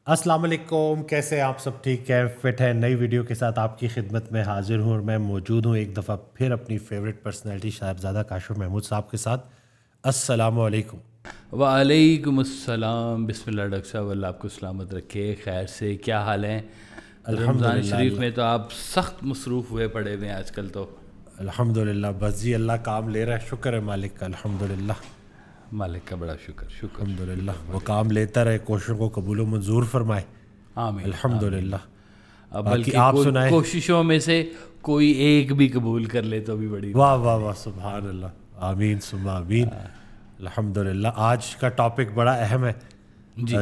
السلام علیکم، کیسے آپ سب؟ ٹھیک ہے، فٹ ہے؟ نئی ویڈیو کے ساتھ آپ کی خدمت میں حاضر ہوں اور میں موجود ہوں ایک دفعہ پھر اپنی فیوریٹ پرسنالٹی صاحبزادہ کاشف محمود صاحب کے ساتھ. السلام علیکم. وعلیکم السلام. بسم اللہ ڈاکٹر صاحب، اللہ آپ کو سلامت رکھے. خیر سے کیا حال ہیں؟ رمضان شریف میں تو آپ سخت مصروف ہوئے پڑے ہوئے ہیں آج کل. تو الحمد للہ، بس جی اللہ کام لے رہا ہے، شکر ہے مالک کا. الحمد للہ، مالک کا بڑا شکر. الحمد للہ. وہ کام لیتا رہے، کوششوں کو قبول و منظور فرمائے. آمین. الحمد للہ. بلکہ آپ سنائیں. کوششوں میں سے کوئی ایک بھی قبول کر لے تو بھی بڑی. واہ واہ واہ، سبحان اللہ. آمین ثم آمین. الحمد للہ. آج کا ٹاپک بڑا اہم ہے.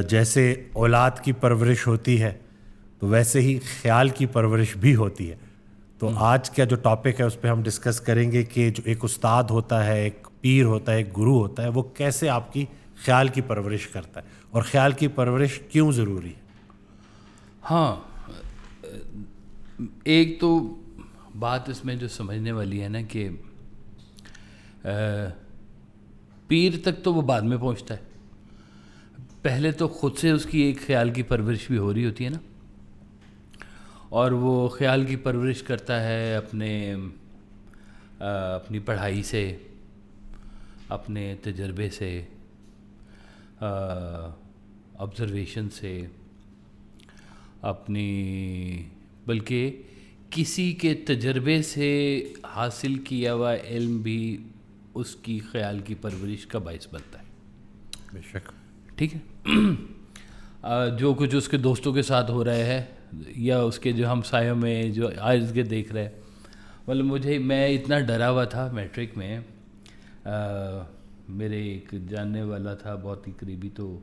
جیسے اولاد کی پرورش ہوتی ہے تو ویسے ہی خیال کی پرورش بھی ہوتی ہے. تو آج کا جو ٹاپک ہے اس پہ ہم ڈسکس کریں گے کہ جو ایک استاد ہوتا ہے، ایک پیر ہوتا ہے، ایک گرو ہوتا ہے، وہ کیسے آپ کی خیال کی پرورش کرتا ہے اور خیال کی پرورش کیوں ضروری ہے. ہاں، ایک تو بات اس میں جو سمجھنے والی ہے نا کہ پیر تک تو وہ بعد میں پہنچتا ہے. پہلے تو خود سے اس کی ایک خیال کی پرورش بھی ہو رہی ہوتی ہے نا، اور وہ خیال کی پرورش کرتا ہے اپنی پڑھائی سے، اپنے تجربے سے، آبزرویشن سے، بلکہ کسی کے تجربے سے حاصل کیا ہوا علم بھی اس کی خیال کی پرورش کا باعث بنتا ہے. بے شک. ٹھیک ہے. جو کچھ اس کے دوستوں کے ساتھ ہو رہا ہے یا اس کے جو ہمسایوں میں جو آج کے دیکھ رہے ہیں، مطلب میں اتنا ڈرا ہوا تھا میٹرک میں. میرے ایک جاننے والا تھا بہت ہی قریبی، تو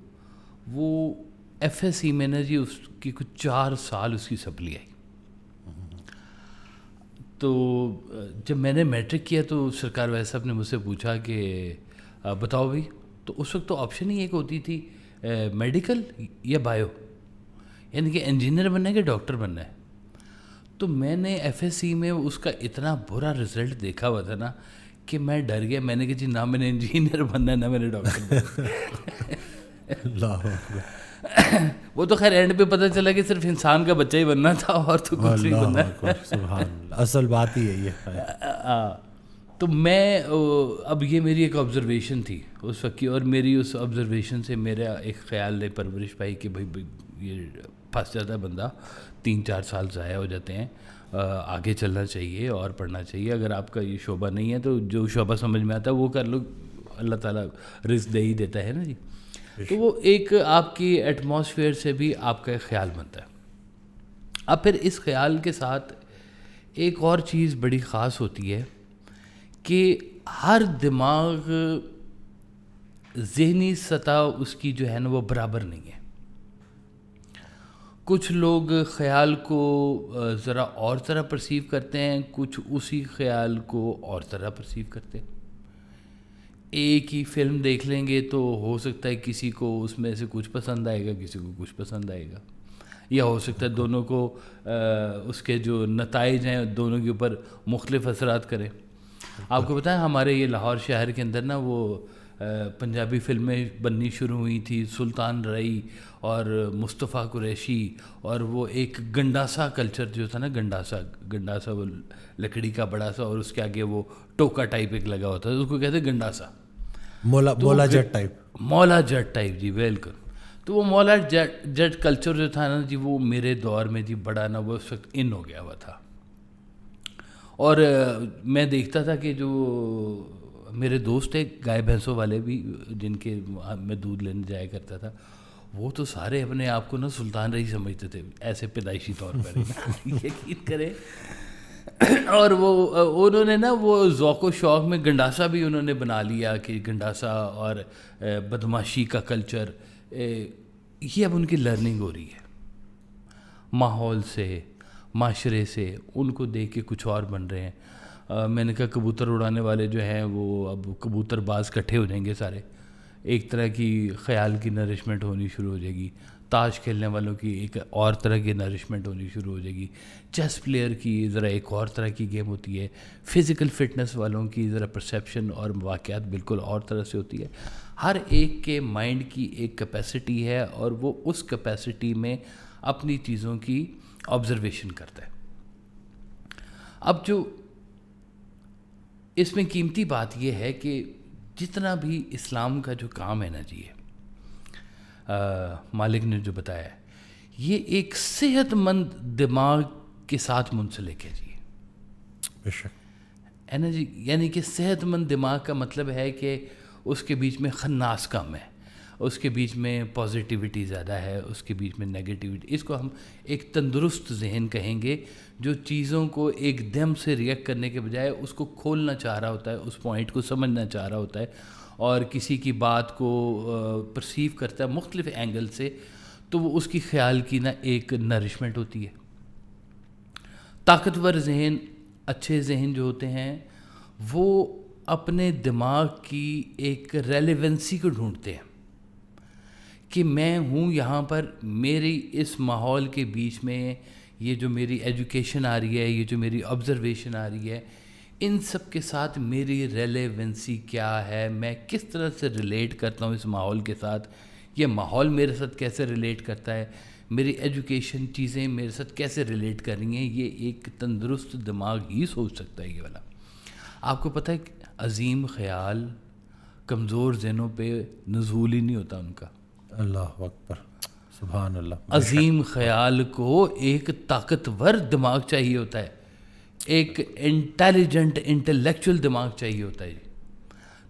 وہ ایف ایس سی میں نا جی اس کی کچھ 4 سال اس کی سپلی آئی. تو جب میں نے میٹرک کیا تو سرکار ویس صاحب نے مجھ سے پوچھا کہ بتاؤ بھائی، تو اس وقت تو آپشن ہی ایک ہوتی تھی، میڈیکل یا بایو، یعنی کہ انجینئر بننا ہے کہ ڈاکٹر بننا ہے. تو میں نے ایف ایس سی میں اس کا اتنا برا رزلٹ دیکھا ہوا تھا نا کہ میں ڈر گیا. میں نے کہا جی نہ میں نے انجینئر بننا ہے نہ میں نے ڈاکٹر بننا ہے. وہ تو خیر اینڈ پہ پتہ چلا کہ صرف انسان کا بچہ ہی بننا تھا اور تو کچھ نہیں بننا. سبحان اللہ، اصل بات ہی یہی ہے. تو میں اب یہ میری ایک آبزرویشن تھی اس وقت کی، اور میری اس آبزرویشن سے میرا ایک خیال نے پرورش پائی کہ بھائی یہ پھنس جاتا ہے بندہ، 3-4 سال ضائع ہو جاتے ہیں، آگے چلنا چاہیے اور پڑھنا چاہیے. اگر آپ کا یہ شعبہ نہیں ہے تو جو شعبہ سمجھ میں آتا ہے وہ کر لو، اللہ تعالیٰ رزق دے ہی دیتا ہے نا جی. تو وہ ایک آپ کی ایٹماسفیئر سے بھی آپ کا ایک خیال بنتا ہے. اب پھر اس خیال کے ساتھ ایک اور چیز بڑی خاص ہوتی ہے کہ ہر دماغ ذہنی سطح اس کی جو ہے نا وہ برابر نہیں ہے. کچھ لوگ خیال کو ذرا اور طرح پرسیو کرتے ہیں، کچھ اسی خیال کو اور طرح پرسیو کرتے ہیں. ایک ہی فلم دیکھ لیں گے تو ہو سکتا ہے کسی کو اس میں سے کچھ پسند آئے گا، کسی کو کچھ پسند آئے گا، یا ہو سکتا ہے دونوں کو اس کے جو نتائج ہیں دونوں کے اوپر مختلف اثرات کریں. آپ کو بتائیں ہمارے یہ لاہور شہر کے اندر نا وہ پنجابی فلمیں بننی شروع ہوئی تھی، سلطان رئی اور مصطفیٰ قریشی، اور وہ ایک گنڈاسا کلچر جو تھا نا، گنڈاسا وہ لکڑی کا بڑا سا اور اس کے آگے وہ ٹوکا ٹائپ ایک لگا ہوتا ہے، اس کو کہتے ہیں گنڈاسا، مولا جٹ ٹائپ. مولا جٹ ٹائپ جی بالکل. تو وہ مولا جٹ کلچر جو تھا نا جی، وہ میرے دور میں جی بڑا نا وہ اس وقت ان ہو گیا ہوا تھا. اور میں دیکھتا تھا کہ جو میرے دوست ایک گائے بھینسوں والے بھی جن کے میں دودھ لینے جایا کرتا تھا، وہ تو سارے اپنے آپ کو نا سلطان رہی سمجھتے تھے ایسے پیدائشی طور پر یقین کریں. اور وہ انہوں نے نا وہ ذوق و شوق میں گنڈاسا بھی انہوں نے بنا لیا کہ گنڈاسا اور بدماشی کا کلچر، یہ اب ان کی لرننگ ہو رہی ہے ماحول سے، معاشرے سے. ان کو دیکھ کے کچھ اور بن رہے ہیں. میں نے کہا کبوتر اڑانے والے جو ہیں وہ اب کبوتر باز کٹھے ہو جائیں گے سارے، ایک طرح کی خیال کی نرشمنٹ ہونی شروع ہو جائے گی. تاش کھیلنے والوں کی ایک اور طرح کی نرشمنٹ ہونی شروع ہو جائے گی. چیس پلیئر کی ذرا ایک اور طرح کی گیم ہوتی ہے. فزیکل فٹنس والوں کی ذرا پرسیپشن اور واقعات بالکل اور طرح سے ہوتی ہے. ہر ایک کے مائنڈ کی ایک کیپیسٹی ہے اور وہ اس کیپیسٹی میں اپنی چیزوں کی آبزرویشن کرتا ہے. اب جو اس میں قیمتی بات یہ ہے کہ جتنا بھی اسلام کا جو کام ہے نا جی مالک نے جو بتایا ہے یہ ایک صحت مند دماغ کے ساتھ منسلک ہے جی. بے شک ہے نا جی. یعنی کہ صحت مند دماغ کا مطلب ہے کہ اس کے بیچ میں خناس کم ہے, اس کے بیچ میں پازیٹیوٹی زیادہ ہے, اس کے بیچ میں نیگیٹیوٹی. اس کو ہم ایک تندرست ذہن کہیں گے جو چیزوں کو ایک دم سے ریئیکٹ کرنے کے بجائے اس کو کھولنا چاہ رہا ہوتا ہے, اس پوائنٹ کو سمجھنا چاہ رہا ہوتا ہے اور کسی کی بات کو پرسیو کرتا ہے مختلف اینگل سے, تو وہ اس کی خیال کی نا ایک نرشمنٹ ہوتی ہے. طاقتور ذہن, اچھے ذہن جو ہوتے ہیں وہ اپنے دماغ کی ایک ریلیونسی کو ڈھونڈتے ہیں کہ میں ہوں یہاں پر, میری اس ماحول کے بیچ میں یہ جو میری ایجوکیشن آ رہی ہے, یہ جو میری آبزرویشن آ رہی ہے, ان سب کے ساتھ میری ریلیونسی کیا ہے, میں کس طرح سے ریلیٹ کرتا ہوں اس ماحول کے ساتھ, یہ ماحول میرے ساتھ کیسے ریلیٹ کرتا ہے, میری ایجوکیشن چیزیں میرے ساتھ کیسے ریلیٹ کر رہی ہیں. یہ ایک تندرست دماغ ہی سوچ سکتا ہے یہ والا. آپ کو پتہ ہے کہ عظیم خیال کمزور ذہنوں پہ نزول ہی نہیں ہوتا ان کا. اللہ اکبر, سبحان اللہ. عظیم خیال کو ایک طاقتور دماغ چاہیے ہوتا ہے, ایک انٹیلیجنٹ انٹلیکچوئل دماغ چاہیے ہوتا ہے,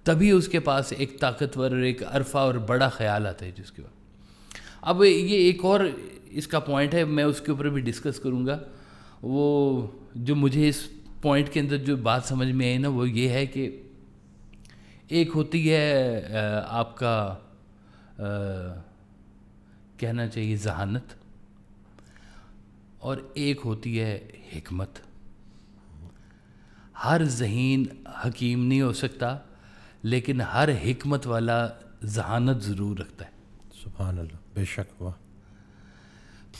تبھی اس کے پاس ایک طاقتور اور ایک عرفہ اور بڑا خیال آتا ہے جس کے بعد. اب یہ ایک اور اس کا پوائنٹ ہے, میں اس کے اوپر بھی ڈسکس کروں گا. وہ جو مجھے اس پوائنٹ کے اندر جو بات سمجھ میں آئی نا وہ یہ ہے کہ ایک ہوتی ہے آپ کا کہنا چاہیے ذہانت, اور ایک ہوتی ہے حکمت. ہر ذہین حکیم نہیں ہو سکتا لیکن ہر حکمت والا ذہانت ضرور رکھتا ہے. سبحان اللہ, بے شک. واہ.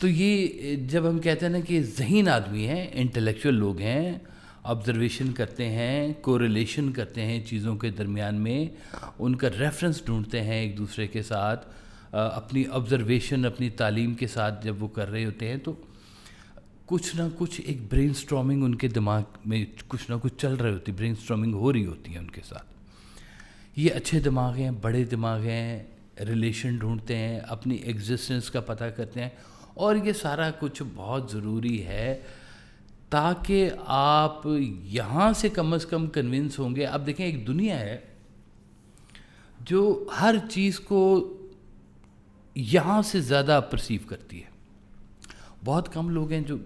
تو یہ جب ہم کہتے ہیں نا کہ ذہین آدمی ہیں, انٹلیکچوئل لوگ ہیں, آبزرویشن کرتے ہیں, کوریلیشن کرتے ہیں چیزوں کے درمیان میں, ان کا ریفرنس ڈھونڈتے ہیں ایک دوسرے کے ساتھ, اپنی آبزرویشن اپنی تعلیم کے ساتھ جب وہ کر رہے ہوتے ہیں تو کچھ نہ کچھ ایک برین سٹارمنگ ان کے دماغ میں کچھ نہ کچھ چل رہی ہوتی, برین سٹارمنگ ہو رہی ہوتی ہے ان کے ساتھ. یہ اچھے دماغ ہیں, بڑے دماغ ہیں, ریلیشن ڈھونڈتے ہیں, اپنی ایگزسٹنس کا پتہ کرتے ہیں, اور یہ سارا کچھ بہت ضروری ہے تاکہ آپ یہاں سے کم از کم کنونس ہوں گے. آپ دیکھیں ایک دنیا ہے جو ہر چیز کو یہاں سے زیادہ پرسیو کرتی ہے. بہت کم لوگ ہیں جو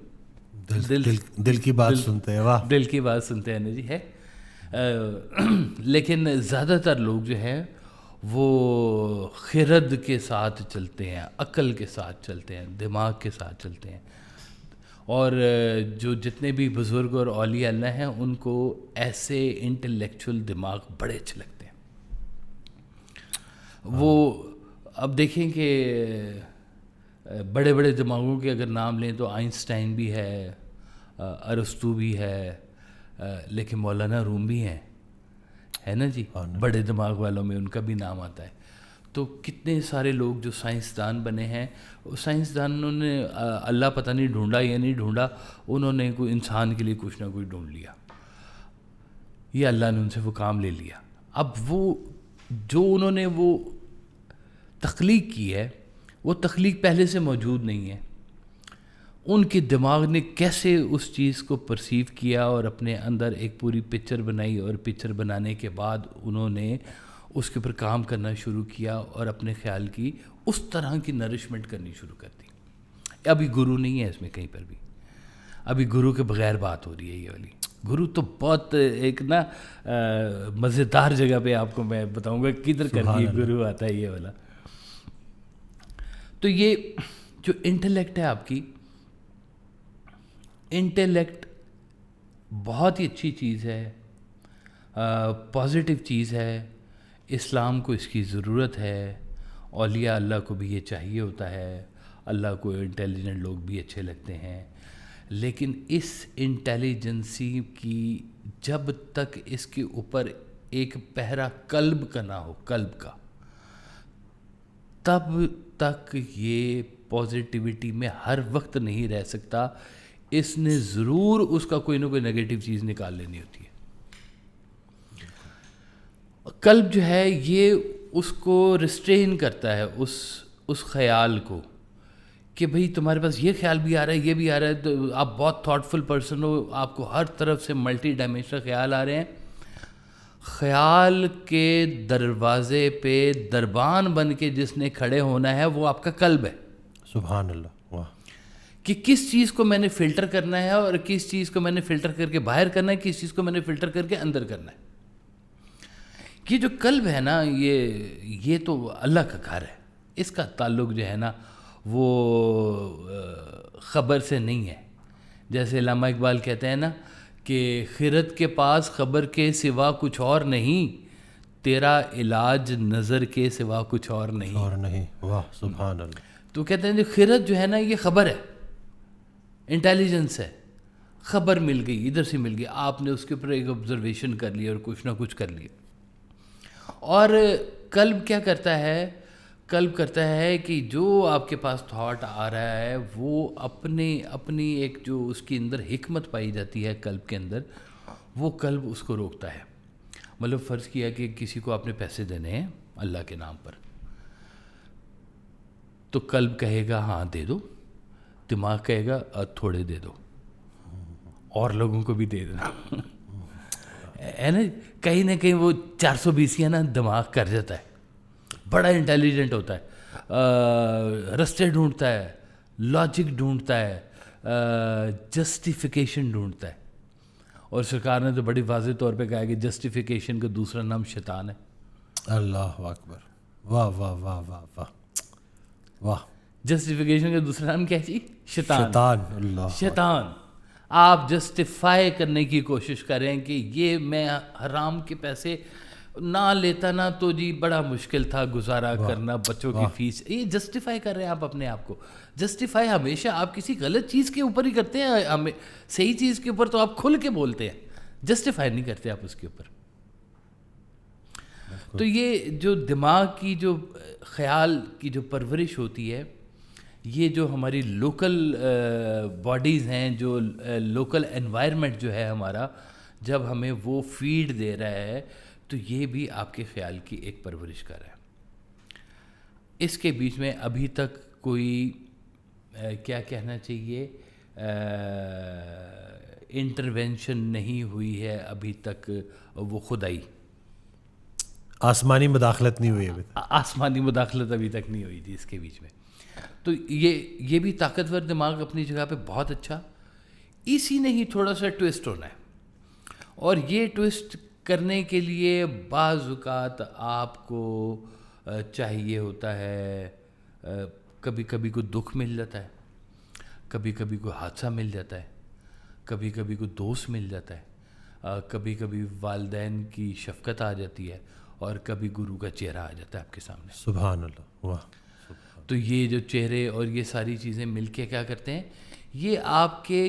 دل کی بات سنتے ہیں. واہ, دل کی بات سنتے ہیں نا جی ہے. لیکن زیادہ تر لوگ جو ہیں وہ خرد کے ساتھ چلتے ہیں, عقل کے ساتھ چلتے ہیں, دماغ کے ساتھ چلتے ہیں. اور جو جتنے بھی بزرگ اور اولیاء اللہ ہیں ان کو ایسے انٹلیکچوئل دماغ بڑے اچھے لگتے ہیں. وہ اب دیکھیں کہ بڑے بڑے دماغوں کے اگر نام لیں تو آئنسٹائن بھی ہے, ارسطو بھی ہے, لیکن مولانا روم بھی ہیں, ہے نا جی. بڑے دماغ والوں میں ان کا بھی نام آتا ہے. تو کتنے سارے لوگ جو سائنسدان بنے ہیں, سائنسدانوں نے اللہ پتہ نہیں ڈھونڈا یا نہیں ڈھونڈا, انہوں نے کوئی انسان کے لیے کچھ نہ کچھ ڈھونڈ لیا, یہ اللہ نے ان سے وہ کام لے لیا. اب وہ جو انہوں نے وہ تخلیق کی ہے وہ تخلیق پہلے سے موجود نہیں ہے. ان کے دماغ نے کیسے اس چیز کو پرسیو کیا اور اپنے اندر ایک پوری پکچر بنائی, اور پکچر بنانے کے بعد انہوں نے اس کے اوپر کام کرنا شروع کیا اور اپنے خیال کی اس طرح کی نرشمنٹ کرنی شروع کر دی. ابھی گرو نہیں ہے اس میں کہیں پر بھی, ابھی گرو کے بغیر بات ہو رہی ہے یہ والی. گرو تو بہت ایک نا مزیدار جگہ پہ آپ کو میں بتاؤں گا کدھر کر کے گرو آتا ہے یہ والا. تو یہ جو انٹلیکٹ ہے آپ کی, انٹلیکٹ بہت ہی اچھی چیز ہے, پازیٹیو چیز ہے. اسلام کو اس کی ضرورت ہے, اولیاء اللہ کو بھی یہ چاہیے ہوتا ہے, اللہ کو انٹیلیجنٹ لوگ بھی اچھے لگتے ہیں. لیکن اس انٹیلیجنسی کی جب تک اس کے اوپر ایک پہرا قلب کا نہ ہو, قلب کا, تب تک یہ پازیٹیوٹی میں ہر وقت نہیں رہ سکتا. اس نے ضرور اس کا کوئی نہ کوئی نگیٹو چیز نکال لینی ہوتی ہے. قلب جو ہے یہ اس کو ریسٹرین کرتا ہے اس خیال کو کہ بھئی تمہارے پاس یہ خیال بھی آ رہا ہے, یہ بھی آ رہا ہے, تو آپ بہت تھاٹ فل پرسن ہو, آپ کو ہر طرف سے ملٹی ڈائمینشنل خیال آ رہے ہیں. خیال کے دروازے پہ دربان بن کے جس نے کھڑے ہونا ہے وہ آپ کا قلب ہے. سبحان اللہ. واہ. کہ کس چیز کو میں نے فلٹر کرنا ہے اور کس چیز کو میں نے فلٹر کر کے باہر کرنا ہے, کس چیز کو میں نے فلٹر کر کے اندر کرنا ہے. یہ جو قلب ہے نا یہ تو اللہ کا گھر ہے. اس کا تعلق جو ہے نا وہ خبر سے نہیں ہے. جیسے علامہ اقبال کہتے ہیں نا کہ خرد کے پاس خبر کے سوا کچھ اور نہیں, تیرا علاج نظر کے سوا کچھ اور نہیں. اور نہیں. واہ سبحان اللہ. تو کہتے ہیں جو خرد جو ہے نا یہ خبر ہے, انٹیلیجنس ہے. خبر مل گئی, ادھر سے مل گئی, آپ نے اس کے اوپر ایک آبزرویشن کر لیا اور کچھ نہ کچھ کر لیا. اور قلب کیا کرتا ہے؟ قلب کرتا ہے کہ جو آپ کے پاس تھاٹ آ رہا ہے وہ اپنی ایک جو اس کے اندر حکمت پائی جاتی ہے قلب کے اندر, وہ قلب اس کو روکتا ہے. مطلب فرض کیا کہ کسی کو آپ نے پیسے دینے ہیں اللہ کے نام پر, تو قلب کہے گا ہاں دے دو, دماغ کہے گا تھوڑے دے دو, اور لوگوں کو بھی دے دینا. ہے نا, کہیں نہ کہیں وہ 420 نا دماغ کر جاتا ہے, بڑا انٹیلیجنٹ ہوتا ہے, رستے ڈھونڈتا ہے, لاجک ڈھونڈتا ہے, جسٹیفیکیشن ڈھونڈتا ہے. اور سرکار نے تو بڑی واضح طور پہ کہا کہ جسٹیفیکیشن کا دوسرا نام شیطان ہے. اللہ اکبر. واہ واہ واہ واہ واہ واہ. جسٹیفیکیشن کا دوسرا نام کیا جی؟ شیطان. اللہ. شیطان. آپ جسٹیفائی کرنے کی کوشش کریں کہ یہ میں حرام کے پیسے نہ لیتا نا تو جی بڑا مشکل تھا گزارا کرنا, بچوں کی فیس. یہ جسٹیفائی کر رہے ہیں آپ اپنے آپ کو. جسٹیفائی ہمیشہ آپ کسی غلط چیز کے اوپر ہی کرتے ہیں, ہمیں صحیح چیز کے اوپر تو آپ کھل کے بولتے ہیں, جسٹیفائی نہیں کرتے آپ اس کے اوپر. تو یہ جو دماغ کی جو خیال کی جو پرورش ہوتی ہے, یہ جو ہماری لوکل باڈیز ہیں, جو لوکل انوائرمنٹ جو ہے ہمارا, جب ہمیں وہ فیڈ دے رہا ہے تو یہ بھی آپ کے خیال کی ایک پرورش کر رہا ہے. اس کے بیچ میں ابھی تک کوئی کیا کہنا چاہیے انٹرونشن نہیں ہوئی ہے ابھی تک, وہ خدائی آسمانی مداخلت نہیں ہوئی ابھی تک. آسمانی مداخلت ابھی تک نہیں ہوئی تھی اس کے بیچ میں. تو یہ بھی طاقتور دماغ اپنی جگہ پہ بہت اچھا. اسی نے ہی تھوڑا سا ٹوسٹ ہونا ہے, اور یہ ٹوسٹ کرنے کے لیے بعض اوقات آپ کو چاہیے ہوتا ہے, کبھی کبھی کوئی دکھ مل جاتا ہے, کبھی کبھی کوئی حادثہ مل جاتا ہے, کبھی کبھی کوئی دوست مل جاتا ہے, کبھی کبھی والدین کی شفقت آ جاتی ہے, اور کبھی گرو کا چہرہ آ جاتا ہے آپ کے سامنے. سبحان اللہ. واہ. تو یہ جو چہرے اور یہ ساری چیزیں مل کے کیا کرتے ہیں, یہ آپ کے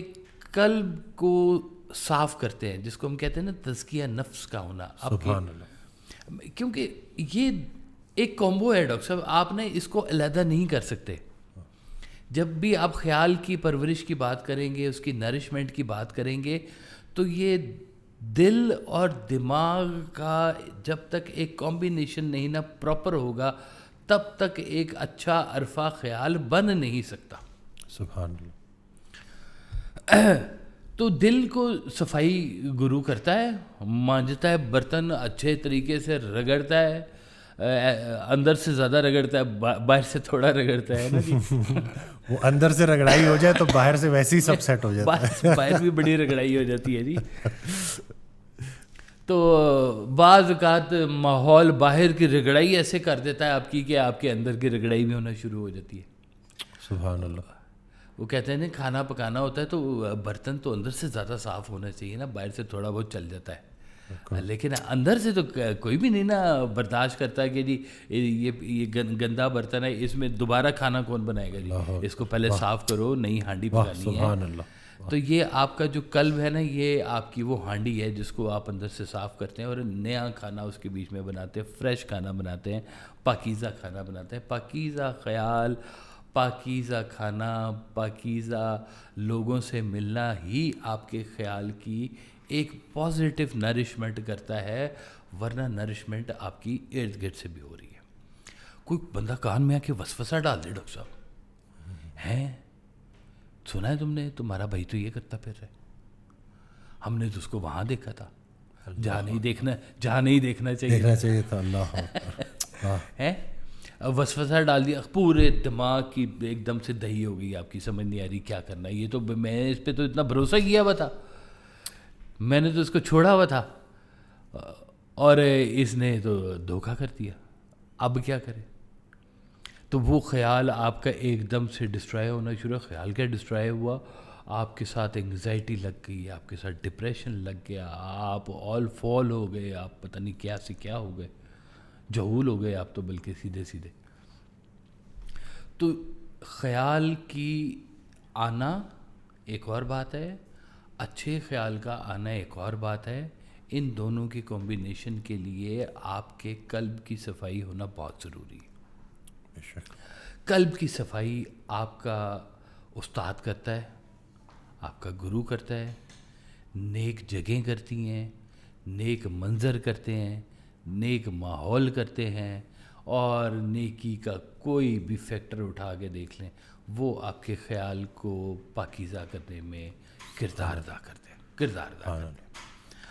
قلب کو صاف کرتے ہیں, جس کو ہم کہتے ہیں نا تزکیہ نفس کا ہونا. سبحان اللہ. کیونکہ یہ ایک کومبو ہے ڈاکٹر صاحب, آپ نے اس کو علیحدہ نہیں کر سکتے. جب بھی آپ خیال کی پرورش کی بات کریں گے, اس کی نرشمنٹ کی بات کریں گے, تو یہ دل اور دماغ کا جب تک ایک کمبینیشن نہیں نا پراپر ہوگا, تب تک ایک اچھا عرفہ خیال بن نہیں سکتا. سبحان اللہ. تو دل کو صفائی گرو کرتا ہے, مانجتا ہے, برتن اچھے طریقے سے رگڑتا ہے, اندر سے زیادہ رگڑتا ہے, باہر سے تھوڑا رگڑتا ہے نا جی. وہ اندر سے رگڑائی ہو جائے تو باہر سے ویسے ہی سب سیٹ ہو جاتا ہے. باہر بھی بڑی رگڑائی ہو جاتی ہے جی. تو بعض اوقات ماحول باہر کی رگڑائی ایسے کر دیتا ہے آپ کی کہ آپ کے اندر کی رگڑائی بھی ہونا شروع ہو جاتی ہے. سبحان اللہ. وہ کہتے ہیں نا کھانا پکانا ہوتا ہے تو برتن تو اندر سے زیادہ صاف ہونا چاہیے نا, باہر سے تھوڑا بہت چل جاتا ہے. لیکن اندر سے تو کوئی بھی نہیں نا برداشت کرتا کہ جی یہ گندا برتن ہے, اس میں دوبارہ کھانا کون بنائے گا جی, اس کو پہلے صاف کرو, نئی ہانڈی پکانی ہے. سبحان اللہ. تو یہ آپ کا جو قلب ہے نا, یہ آپ کی وہ ہانڈی ہے جس کو آپ اندر سے صاف کرتے ہیں اور نیا کھانا اس کے بیچ میں بناتے ہیں, فریش کھانا بناتے ہیں, پاکیزہ کھانا بناتے ہیں. پاکیزہ خیال, پاکیزہ کھانا, پاکیزہ لوگوں سے ملنا ہی آپ کے خیال کی ایک پازیٹیو نرشمنٹ کرتا ہے, ورنہ نرشمنٹ آپ کی ارد گرد سے بھی ہو رہی ہے. کوئی بندہ کان میں آ کے وسوسہ ڈال دے, ڈاکٹر صاحب ہیں سنا ہے تم نے, تمہارا بھائی تو یہ کرتا پھر رہا ہے, ہم نے تو اس کو وہاں دیکھا تھا, جہاں نہیں دیکھنا چاہیے تھا. اللہ ہے وسوسہ ڈال دیا, پورے دماغ کی ایک دم سے دہی ہو گئی, آپ کی سمجھ نہیں آ رہی کیا کرنا ہے. یہ تو میں اس پہ تو اتنا بھروسہ کیا ہوا تھا, میں نے تو اس کو چھوڑا ہوا تھا, اور اس نے تو دھوکہ کر دیا, اب کیا کرے. تو وہ خیال آپ کا ایک دم سے ڈسٹرائے ہونا شروع. خیال کیا ڈسٹرائے ہوا, آپ کے ساتھ انگزائٹی لگ گئی, آپ کے ساتھ ڈپریشن لگ گیا, آپ آل فال ہو گئے, آپ پتہ نہیں کیا سے کیا ہو گئے, جہول ہو گئے آپ تو بلکہ سیدھے. تو خیال کی آنا ایک اور بات ہے, اچھے خیال کا آنا ایک اور بات ہے. ان دونوں کی کمبینیشن کے لیے آپ کے قلب کی صفائی ہونا بہت ضروری ہے. قلب کی صفائی آپ کا استاد کرتا ہے, آپ کا گرو کرتا ہے, نیک جگہیں کرتی ہیں, نیک منظر کرتے ہیں, نیک ماحول کرتے ہیں, اور نیکی کا کوئی بھی فیکٹر اٹھا کے دیکھ لیں, وہ آپ کے خیال کو پاکیزہ کرنے میں کردار ادا کرتے ہیں.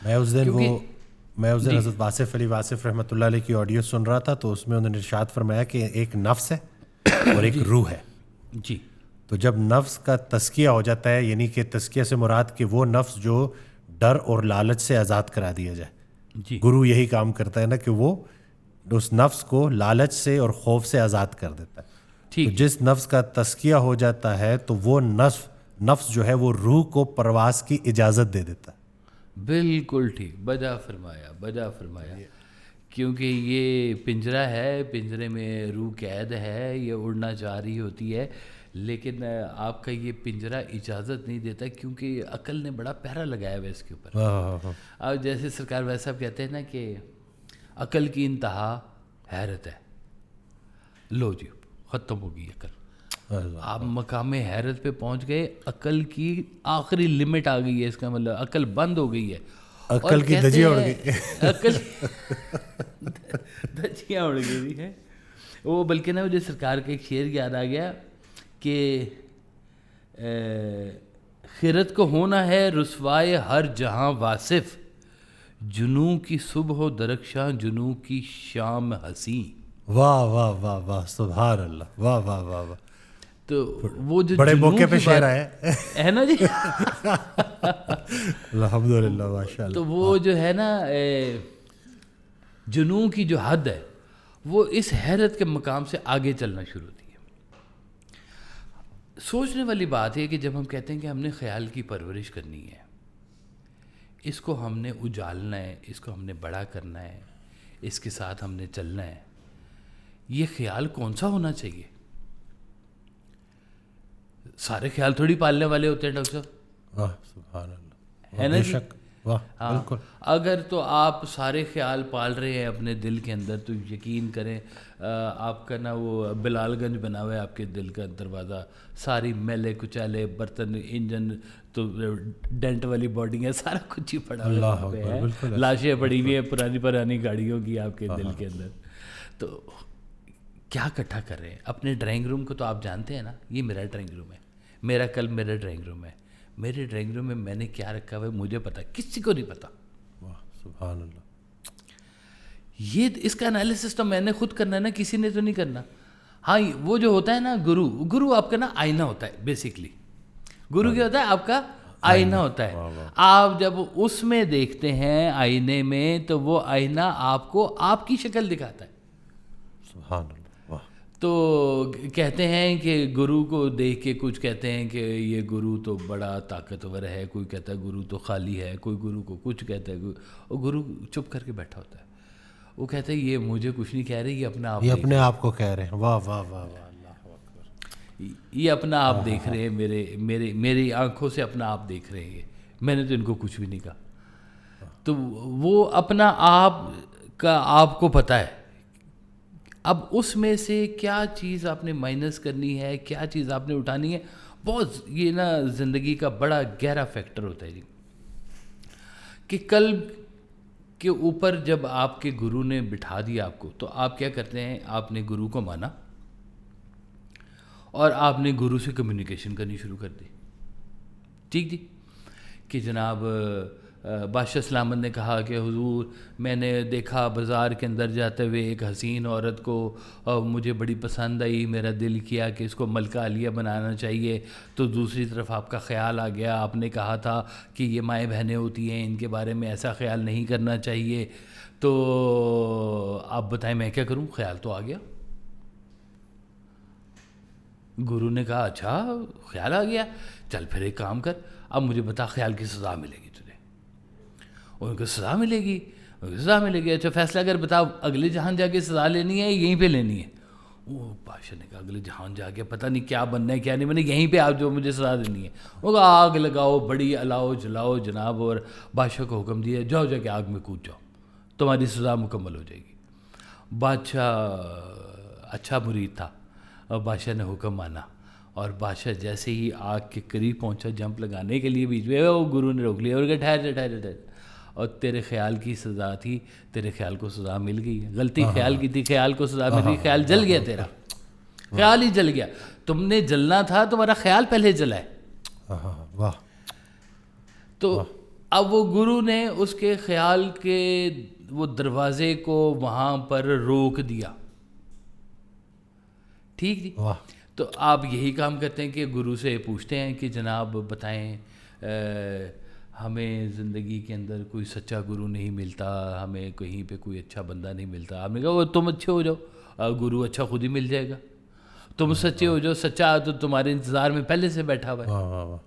میں اس دن حضرت واصف علی واصف رحمۃ اللہ علیہ کی آڈیو سن رہا تھا, تو اس میں انہوں نے ارشاد فرمایا کہ ایک نفس ہے اور ایک روح ہے. جی. تو جب نفس کا تزکیہ ہو جاتا ہے, یعنی کہ تزکیہ سے مراد کہ وہ نفس جو ڈر اور لالچ سے آزاد کرا دیا جائے. جی. گرو یہی کام کرتا ہے نا کہ وہ اس نفس کو لالچ سے اور خوف سے آزاد کر دیتا ہے. تو جس نفس کا تزکیہ ہو جاتا ہے تو وہ نفس جو ہے وہ روح کو پرواز کی اجازت دے دیتا ہے. بالکل ٹھیک, بجا فرمایا. کیونکہ یہ پنجرہ ہے, پنجرے میں روح قید ہے, یہ اڑنا چاہ رہی ہوتی ہے, لیکن آپ کا یہ پنجرہ اجازت نہیں دیتا, کیونکہ عقل نے بڑا پہرا لگایا ہوا ہے اس کے اوپر. اب جیسے سرکار ویسا کہتے ہیں نا کہ عقل کی انتہا حیرت ہے, لو جی ختم ہو گئی عقل, آپ مقام حیرت پہ پہنچ گئے, عقل کی آخری لمٹ آ گئی ہے, اس کا مطلب عقل بند ہو گئی ہے, عقل کی دھجیاں اڑ گئی, عقل دھجیاں اڑ گئی ہے وہ. بلکہ نا مجھے سرکار کا ایک شعر یاد آ گیا کہ خیرت کو ہونا ہے رسوائے ہر جہاں واصف, جنوں کی صبح و درخشاں جنوں کی شام حسین. واہ واہ واہ واہ, سبحان اللہ, واہ واہ واہ واہ. تو وہ جو بڑے موقع پہ شعر ہے نا جی, الحمدللہ ماشاء اللہ. تو وہ جو ہے نا جنوں کی جو حد ہے, وہ اس حیرت کے مقام سے آگے چلنا شروع ہوتی ہے. سوچنے والی بات ہے کہ جب ہم کہتے ہیں کہ ہم نے خیال کی پرورش کرنی ہے, اس کو ہم نے اجالنا ہے, اس کو ہم نے بڑا کرنا ہے, اس کے ساتھ ہم نے چلنا ہے, یہ خیال کون سا ہونا چاہیے؟ سارے خیال تھوڑی پالنے والے ہوتے ہیں ڈاکٹر صاحب, سبحان اللہ, ہے نا جی. بالکل. اگر تو آپ سارے خیال پال رہے ہیں اپنے دل کے اندر, تو یقین کریں آپ کا نا وہ بلال گنج بنا ہوا ہے آپ کے دل کا دروازہ, ساری میلے کچالے برتن, انجن تو ڈینٹ والی باڈی ہے, سارا کچھ ہی پڑا ہوا ہے, لاشیں پڑی ہوئی ہیں پرانی گاڑیوں کی آپ کے دل کے اندر. تو کیا اکٹھا کر رہے ہیں اپنے ڈرائنگ روم کو؟ تو آپ جانتے ہیں نا, یہ میرا ڈرائنگ روم ہے, میرا قلب میرا ڈرائنگ روم ہے. میرے ڈرائنگ روم میں میں نے کیا رکھا ہوا ہے مجھے پتا, کسی کو نہیں پتا. سبحان اللہ. یہ اس کا انالیسس تو میں نے خود کرنا ہے نا, کسی نے تو نہیں کرنا. ہاں وہ جو ہوتا ہے نا گرو آپ کا نا آئینہ ہوتا ہے. بیسکلی گرو کیا ہوتا ہے؟ آپ کا آئینہ ہوتا ہے. آپ جب اس میں دیکھتے ہیں آئینے میں, تو وہ آئینہ آپ کو آپ کی شکل دکھاتا ہے. سبحان اللہ. تو کہتے ہیں کہ گرو کو دیکھ کے کچھ کہتے ہیں کہ یہ گرو تو بڑا طاقتور ہے، کوئی کہتا ہے گرو تو خالی ہے، کوئی گرو کو کچھ کہتا ہے، اور گرو چپ کر کے بیٹھا ہوتا ہے. وہ کہتا ہے یہ مجھے کچھ نہیں کہہ رہے، یہ اپنے آپ کو کہہ رہے ہیں. واہ واہ واہ واہ، اللہ اکبر. یہ اپنا آپ دیکھ رہے ہیں، میری آنکھوں سے اپنا آپ دیکھ رہے ہیں، میں نے تو ان کو کچھ بھی نہیں کہا. تو وہ اپنا آپ کا آپ کو پتہ ہے. اب اس میں سے کیا چیز آپ نے مائنس کرنی ہے، کیا چیز آپ نے اٹھانی ہے، بہت یہ نا زندگی کا بڑا گہرا فیکٹر ہوتا ہے جی. کہ قلب کے اوپر جب آپ کے گرو نے بٹھا دیا آپ کو، تو آپ کیا کرتے ہیں، آپ نے گرو کو مانا اور آپ نے گرو سے کمیونیکیشن کرنی شروع کر دی. ٹھیک جی. کہ جناب بادشاہ سلامت نے کہا کہ حضور میں نے دیکھا بازار کے اندر جاتے ہوئے ایک حسین عورت کو، مجھے بڑی پسند آئی، میرا دل کیا کہ اس کو ملکہ عالیہ بنانا چاہیے. تو دوسری طرف آپ کا خیال آ گیا، آپ نے کہا تھا کہ یہ مائیں بہنیں ہوتی ہیں، ان کے بارے میں ایسا خیال نہیں کرنا چاہیے. تو آپ بتائیں میں کیا کروں؟ خیال تو آ گیا. گرو نے کہا اچھا خیال آ گیا، چل پھر ایک کام کر، اب مجھے بتا خیال کی سزا ملے گی تجھے. ان کو سزا ملے گی، سزا ملے گی. اچھا فیصلہ کر، بتا اگلے جہان جا کے سزا لینی ہے یہیں پہ لینی ہے؟ وہ بادشاہ نے کہا اگلے جہان جا کے پتہ نہیں کیا بننا ہے کیا نہیں بننا، یہیں پہ آپ جو مجھے سزا دینی ہے. وہ کہا آگ لگاؤ، بڑی الاؤ جلاؤ جناب، اور بادشاہ کو حکم دیا جاؤ جا کے آگ میں کود جاؤ، تمہاری سزا مکمل ہو جائے گی. بادشاہ اچھا مرید تھا، اور بادشاہ نے حکم مانا. اور بادشاہ جیسے ہی آگ کے قریب پہنچا جمپ لگانے کے لیے بیچ میں، وہ گرو نے روک لیا اور کہا ٹھہر. اور تیرے خیال کی سزا تھی، تیرے خیال کو سزا مل گئی. غلطی خیال کی تھی، خیال کو سزا مل گئی. خیال جل گیا، تیرا خیال ہی جل گیا. تم نے جلنا تھا، تمہارا خیال پہلے جلا ہے. تو اب وہ گرو نے اس کے خیال کے وہ دروازے کو وہاں پر روک دیا. ٹھیک جی. تو آپ یہی کام کرتے ہیں کہ گرو سے پوچھتے ہیں کہ جناب بتائیں ہمیں زندگی کے اندر کوئی سچا گرو نہیں ملتا، ہمیں کہیں پہ کوئی اچھا بندہ نہیں ملتا. آپ نے کہا وہ تم اچھے ہو جاؤ، گرو اچھا خود ہی مل جائے گا. تم سچے ہو جاؤ، سچا تو تمہارے انتظار میں پہلے سے بیٹھا ہوا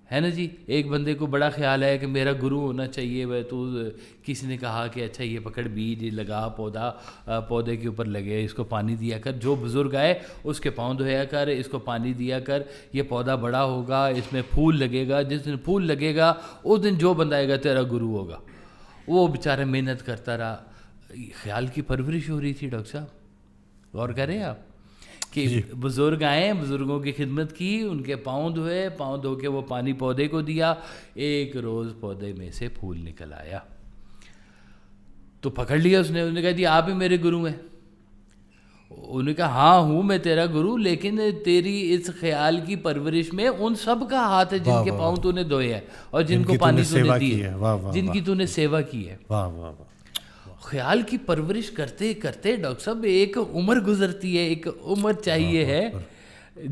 ہے نا جی. ایک بندے کو بڑا خیال ہے کہ میرا گرو ہونا چاہیے. وہ تو کسی نے کہا کہ اچھا یہ پکڑ بیج لگا، پودے کے اوپر لگے، اس کو پانی دیا کر، جو بزرگ آئے اس کے پاؤں دھویا کر، اس کو پانی دیا کر، یہ پودا بڑا ہوگا، اس میں پھول لگے گا، جس دن پھول لگے گا اس دن جو بندہ آئے گا تیرا گرو ہوگا. وہ بیچارہ محنت کرتا رہا. خیال کی پرورش ہو رہی تھی ڈاکٹر صاحب، غور کریں آپ کہ بزرگ آئے، بزرگوں کی خدمت کی، ان کے پاؤں دھوئے، پاؤں دھو کے وہ پانی پودے کو دیا. ایک روز پودے میں سے پھول نکل آیا تو پکڑ لیا اس نے کہا جی آپ ہی میرے گرو ہیں. انہوں نے کہا ہاں ہوں میں تیرا گرو، لیکن تیری اس خیال کی پرورش میں ان سب کا ہاتھ ہے جن کے پاؤں تو نے دھوئے ہیں اور جن کو پانی تو نے دی ہے، جن کی تو نے سیوا کی ہے. خیال کی پرورش کرتے کرتے ڈاکٹر صاحب ایک عمر گزرتی ہے، ایک عمر چاہیے ہے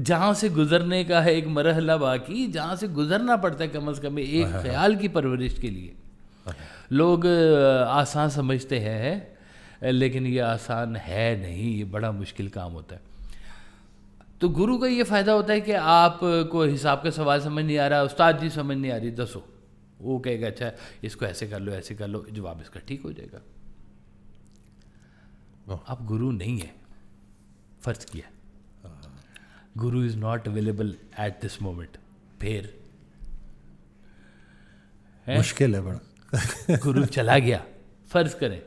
جہاں سے گزرنے کا ہے ایک مرحلہ باقی، جہاں سے گزرنا پڑتا ہے کم از کم ایک خیال کی پرورش کے لیے. لوگ آسان سمجھتے ہیں لیکن یہ آسان ہے نہیں، یہ بڑا مشکل کام ہوتا ہے. تو گرو کا یہ فائدہ ہوتا ہے کہ آپ کو حساب کا سوال سمجھ نہیں آ رہا، استاد جی سمجھ نہیں آ رہی، دسو. وہ کہے گا اچھا اس کو ایسے کر لو، ایسے کر لو، جواب اس کا ٹھیک ہو جائے گا. اب گرو نہیں ہے، فرض کیا گرو is not available at this moment, پھر مشکل ہے بڑا. گرو چلا گیا، فرض کریں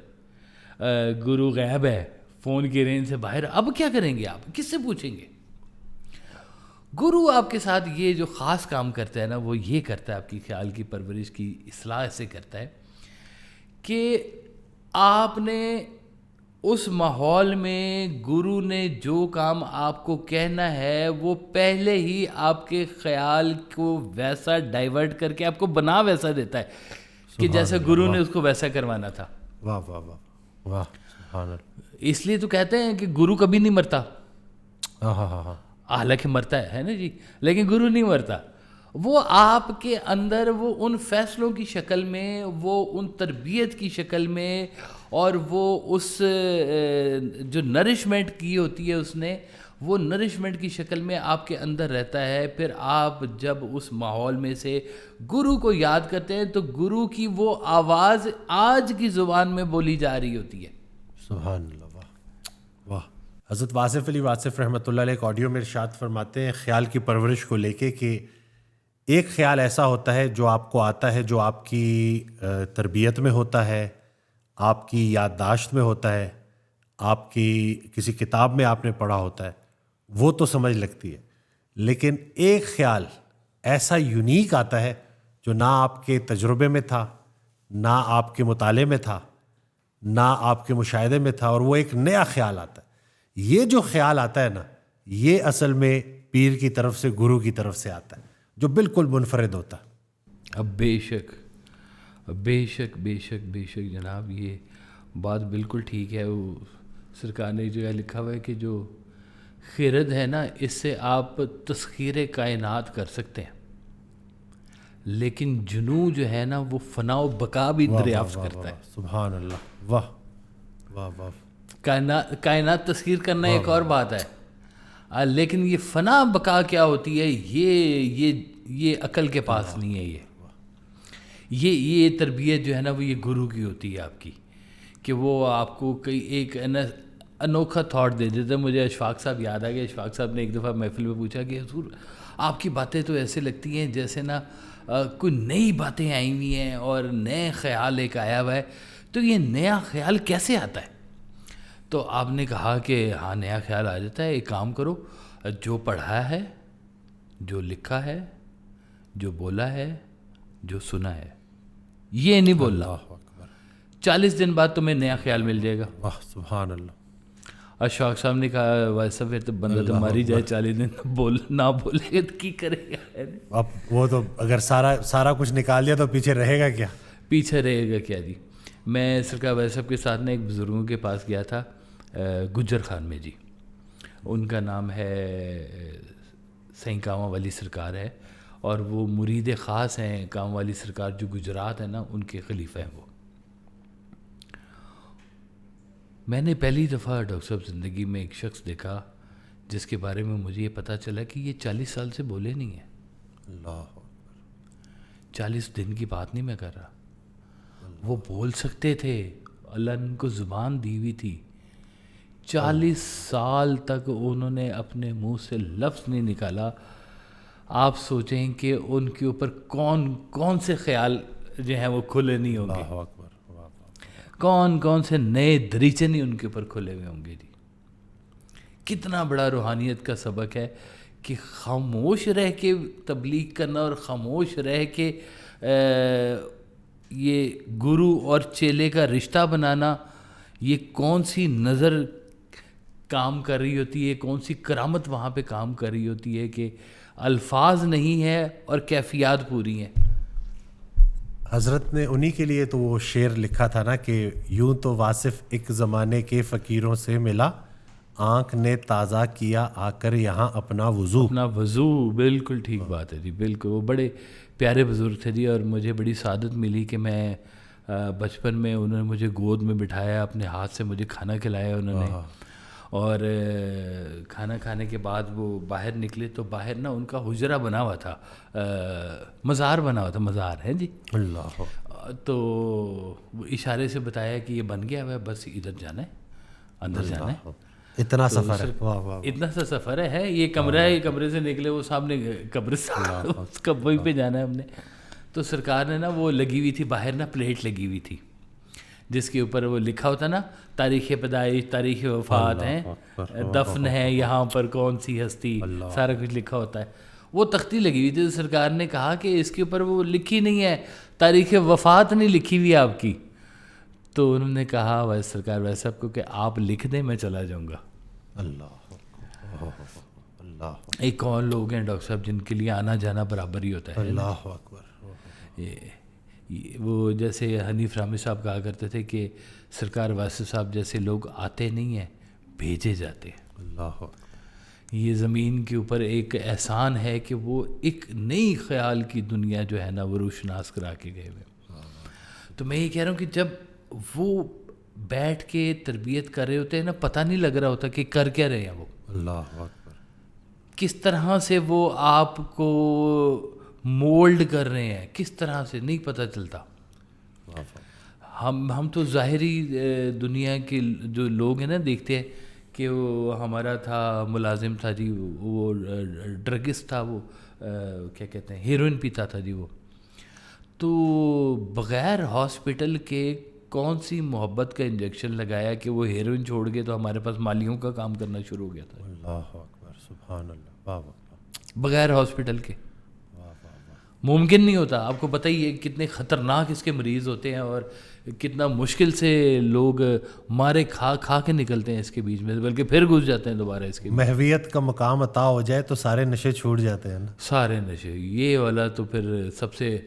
گرو غائب ہے، فون کی رینج سے باہر، اب کیا کریں گے؟ آپ کس سے پوچھیں گے؟ گرو آپ کے ساتھ یہ جو خاص کام کرتا ہے نا، وہ یہ کرتا ہے، آپ کی خیال کی پرورش کی اصلاح سے کرتا ہے کہ آپ نے اس ماحول میں گرو نے جو کام آپ کو کہنا ہے وہ پہلے ہی آپ کے خیال کو ویسا ڈائیورٹ کر کے آپ کو بنا ویسا دیتا ہے کہ جیسے گرو نے اس کو ویسا کروانا تھا. واہ واہ واہ واہ سبحان اللہ. اس لیے تو کہتے ہیں کہ گرو کبھی نہیں مرتا. ہاں ہاں ہاں، حالانکہ مرتا ہے نا جی، لیکن گرو نہیں مرتا. وہ آپ کے اندر وہ ان فیصلوں کی شکل میں، وہ ان تربیت کی شکل میں، اور وہ اس جو نرشمنٹ کی ہوتی ہے اس نے، وہ نرشمنٹ کی شکل میں آپ کے اندر رہتا ہے. پھر آپ جب اس ماحول میں سے گرو کو یاد کرتے ہیں تو گرو کی وہ آواز آج کی زبان میں بولی جا رہی ہوتی ہے. سبحان اللہ. واہ واہ. حضرت واصف علی واصف رحمۃ اللہ علیہ ایک آڈیو میں ارشاد فرماتے ہیں خیال کی پرورش کو لے کے کہ ایک خیال ایسا ہوتا ہے جو آپ کو آتا ہے، جو آپ کی تربیت میں ہوتا ہے، آپ کی یادداشت میں ہوتا ہے، آپ کی کسی کتاب میں آپ نے پڑھا ہوتا ہے، وہ تو سمجھ لگتی ہے. لیکن ایک خیال ایسا یونیک آتا ہے جو نہ آپ کے تجربے میں تھا، نہ آپ کے مطالعے میں تھا، نہ آپ کے مشاہدے میں تھا، اور وہ ایک نیا خیال آتا ہے. یہ جو خیال آتا ہے نا، یہ اصل میں پیر کی طرف سے، گرو کی طرف سے آتا ہے، جو بالکل منفرد ہوتا ہے. اب بے شک بے شک بے شک بے شک جناب، یہ بات بالکل ٹھیک ہے. وہ سرکار نے جو ہے لکھا ہوا ہے کہ جو خرد ہے نا، اس سے آپ تسخیر کائنات کر سکتے ہیں، لیکن جنوں جو ہے نا وہ فنا و بقا بھی دریافت کرتا ہے. سبحان اللہ. واہ واہ واہ. کائنات تسخیر کرنا ایک اور بات ہے، لیکن یہ فنا بقا کیا ہوتی ہے، یہ عقل کے پاس نہیں ہے. یہ تربیت جو ہے نا وہ یہ گرو کی ہوتی ہے آپ کی، کہ وہ آپ کو کئی ایک انوکھا تھاٹ دے دیتے. مجھے اشفاق صاحب یاد آ گیا. اشفاق صاحب نے ایک دفعہ محفل میں پوچھا کہ حضور آپ کی باتیں تو ایسے لگتی ہیں جیسے نا کوئی نئی باتیں آئی ہوئی ہیں اور نئے خیال ایک آیا ہوا ہے، تو یہ نیا خیال کیسے آتا ہے؟ تو آپ نے کہا کہ ہاں نیا خیال آ جاتا ہے. ایک کام کرو، جو پڑھا ہے، جو لکھا ہے، جو بولا ہے، جو سنا ہے، یہ نہیں بولنا. 40 دن بعد تمہیں نیا خیال مل جائے گا. واہ سبحان اللہ. اشفاق صاحب نے کہا ویسا پھر تو بندہ تو ماری جائے، 40 دن نہ بولے گا تو کی کرے گا. اب وہ تو اگر سارا کچھ نکال دیا تو پیچھے رہے گا کیا؟ پیچھے رہے گا کیا جی. میں سرکار ویس صاحب کے ساتھ نے ایک بزرگوں کے پاس گیا تھا گجر خان میں جی. ان کا نام ہے سائیں کامہ والی سرکار ہے، اور وہ مرید خاص ہیں کامہ والی سرکار جو گجرات ہے نا، ان کے خلیفہ ہیں وہ. میں نے پہلی دفعہ ڈاکٹر صاحب زندگی میں ایک شخص دیکھا جس کے بارے میں مجھے یہ پتہ چلا کہ یہ 40 سال سے بولے نہیں ہیں. اللہ 40 دن کی بات نہیں میں کر رہا. وہ بول سکتے تھے، اللہ نے ان کو زبان دی ہوئی تھی. 40 سال تک انہوں نے اپنے منہ سے لفظ نہیں نکالا. آپ سوچیں کہ ان کے اوپر کون سے خیال جو ہیں وہ کھلے نہیں ہوں گے، کون سے نئے دریچے نہیں ان کے اوپر کھلے ہوئے ہوں گے جی. کتنا بڑا روحانیت کا سبق ہے کہ خاموش رہ کے تبلیغ کرنا اور خاموش رہ کے یہ گرو اور چیلے کا رشتہ بنانا. یہ کون سی نظر کام کر رہی ہوتی ہے، کون سی کرامت وہاں پہ کام کر رہی ہوتی ہے کہ الفاظ نہیں ہے اور کیفیات پوری ہیں. حضرت نے انہی کے لیے تو وہ شعر لکھا تھا نا کہ یوں تو واصف ایک زمانے کے فقیروں سے ملا، آنکھ نے تازہ کیا آ کر یہاں اپنا وضو. بالکل ٹھیک بات ہے جی، بالکل. وہ بڑے پیارے بزرگ تھے جی، اور مجھے بڑی سعادت ملی کہ میں بچپن میں انہوں نے مجھے گود میں بٹھایا، اپنے ہاتھ سے مجھے کھانا کھلایا انہوں نے. اور کھانا کھانے کے بعد وہ باہر نکلے تو باہر نا ان کا حجرہ بنا ہوا تھا، مزار بنا ہوا تھا. مزار ہے جی. اللہ. تو وہ اشارے سے بتایا کہ یہ بن گیا ہے، بس ادھر جانا ہے، اندر جانا ہے. اتنا سفر ہے. اتنا سا سفر ہے. یہ کمرہ ہے، یہ کمرے سے نکلے وہ سامنے قبرستان، اس کا وہیں پہ جانا ہے ہم نے. تو سرکار نے نا وہ لگی ہوئی تھی باہر نا، پلیٹ لگی ہوئی تھی جس کے اوپر وہ لکھا ہوتا نا تاریخ پیدائش، تاریخ وفات ہیں، دفن ہے یہاں پر کون سی ہستی، سارا کچھ لکھا ہوتا ہے. وہ تختی لگی ہوئی تھی. تو سرکار نے کہا کہ اس کے اوپر وہ لکھی نہیں ہے، تاریخ وفات نہیں لکھی ہوئی آپ کی. تو انہوں نے کہا ویسے سرکار ویسے آپ کو کہ آپ لکھ دیں، میں چلا جاؤں گا. اللہ اللہ. ایک اور لوگ ہیں ڈاکٹر صاحب جن کے لیے آنا جانا برابر ہی ہوتا ہے. اللہ اکبر. وہ جیسے حنیف رحمی صاحب کہا کرتے تھے کہ سرکار واسف صاحب جیسے لوگ آتے نہیں ہیں، بھیجے جاتے ہیں. اللہ. یہ زمین کے اوپر ایک احسان ہے کہ وہ ایک نئی خیال کی دنیا جو ہے نا وہ روشناس کرا کے گئے ہوئے. تو میں یہ کہہ رہا ہوں کہ جب وہ بیٹھ کے تربیت کر رہے ہوتے ہیں نا, پتہ نہیں لگ رہا ہوتا کہ کر کیا رہے ہیں وہ, اللہ اکبر, کس طرح سے وہ آپ کو مولڈ کر رہے ہیں, کس طرح سے نہیں پتہ چلتا. ہم تو ظاہری دنیا کے جو لوگ ہیں نا دیکھتے ہیں کہ وہ ہمارا تھا ملازم تھا جی, وہ ڈرگسٹ تھا, وہ کیا کہتے ہیں ہیروئن پیتا تھا جی وہ, تو بغیر ہاسپٹل کے کون سی محبت کا انجیکشن لگایا کہ وہ ہیروئن چھوڑ گئے تو ہمارے پاس مالیوں کا کام کرنا شروع ہو گیا تھا. اللہ اکبر, سبحان اللہ, واہ واہ, بغیر ہاسپٹل کے ممکن نہیں ہوتا. آپ کو پتہ ہی ہے کتنے خطرناک اس کے مریض ہوتے ہیں اور کتنا مشکل سے لوگ مارے کھا کے نکلتے ہیں اس کے بیچ میں, بلکہ پھر گھس جاتے ہیں دوبارہ اس کے. محویت کا مقام عطا ہو جائے تو سارے نشے چھوٹ جاتے ہیں نا, سارے نشے. یہ والا تو پھر سب سے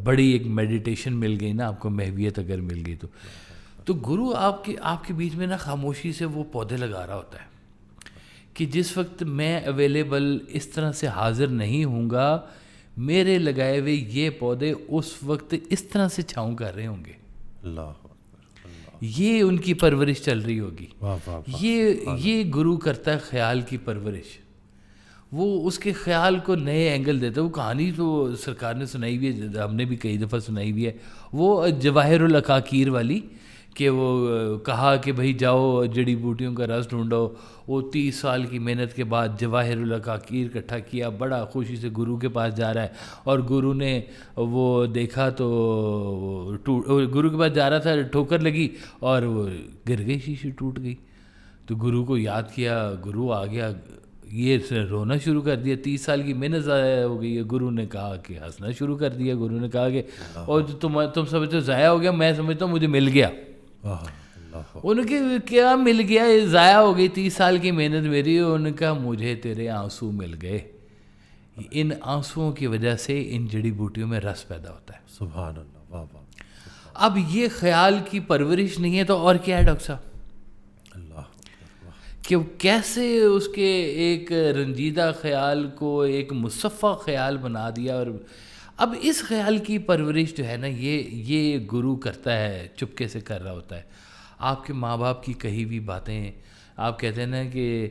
بڑی ایک میڈیٹیشن مل گئی نا آپ کو, محویت اگر مل گئی تو گرو آپ کے بیچ میں نا خاموشی سے وہ پودے لگا رہا ہوتا ہے کہ جس وقت میں اویلیبل اس طرح سے حاضر نہیں ہوں گا, میرے لگائے ہوئے یہ پودے اس وقت اس طرح سے چھاؤں کر رہے ہوں گے. اللہ اکبر, یہ ان کی پرورش چل رہی ہوگی. واہ واہ, یہ گرو کرتا ہے خیال کی پرورش. وہ اس کے خیال کو نئے اینگل دیتا ہے. وہ کہانی تو سرکار نے سنائی ہوئی ہے, ہم نے بھی کئی دفعہ سنائی ہوئی ہے, وہ جواہر العقاقیر والی, کہ وہ کہا کہ بھائی جاؤ جڑی بوٹیوں کا رس ڈھونڈو. وہ 30 سال کی محنت کے بعد جواہر العقاقیر اکٹھا کیا, بڑا خوشی سے گرو کے پاس جا رہا ہے, اور گرو نے وہ دیکھا تو گرو کے پاس جا رہا تھا, ٹھوکر لگی اور وہ گر گئی, شیشی ٹوٹ گئی. تو گرو کو یاد کیا, گرو آ گیا, یہ رونا شروع کر دیا, 30 سال کی محنت ضائع ہو گئی ہے. گرو نے کہا کہ ہنسنا شروع کر دیا. گرو نے کہا کہ اور تم سمجھتے ہو ضائع ہو گیا, میں سمجھتا ہوں مجھے مل گیا. ان کے کیا مل گیا, ضائع ہو گئی 30 سال کی محنت میری. ان کا مجھے تیرے آنسو مل گئے. ان آنسوؤں کی وجہ سے ان جڑی بوٹیوں میں رس پیدا ہوتا ہے. سبحان اللہ, واہ واہ. اب یہ خیال کی پرورش نہیں ہے تو اور کیا ہے ڈاکٹر صاحب؟ کہ کیسے اس کے ایک رنجیدہ خیال کو ایک مصفہ خیال بنا دیا. اور اب اس خیال کی پرورش جو ہے نا یہ گرو کرتا ہے, چپکے سے کر رہا ہوتا ہے. آپ کے ماں باپ کی کہی ہوئی باتیں, آپ کہتے ہیں نا کہ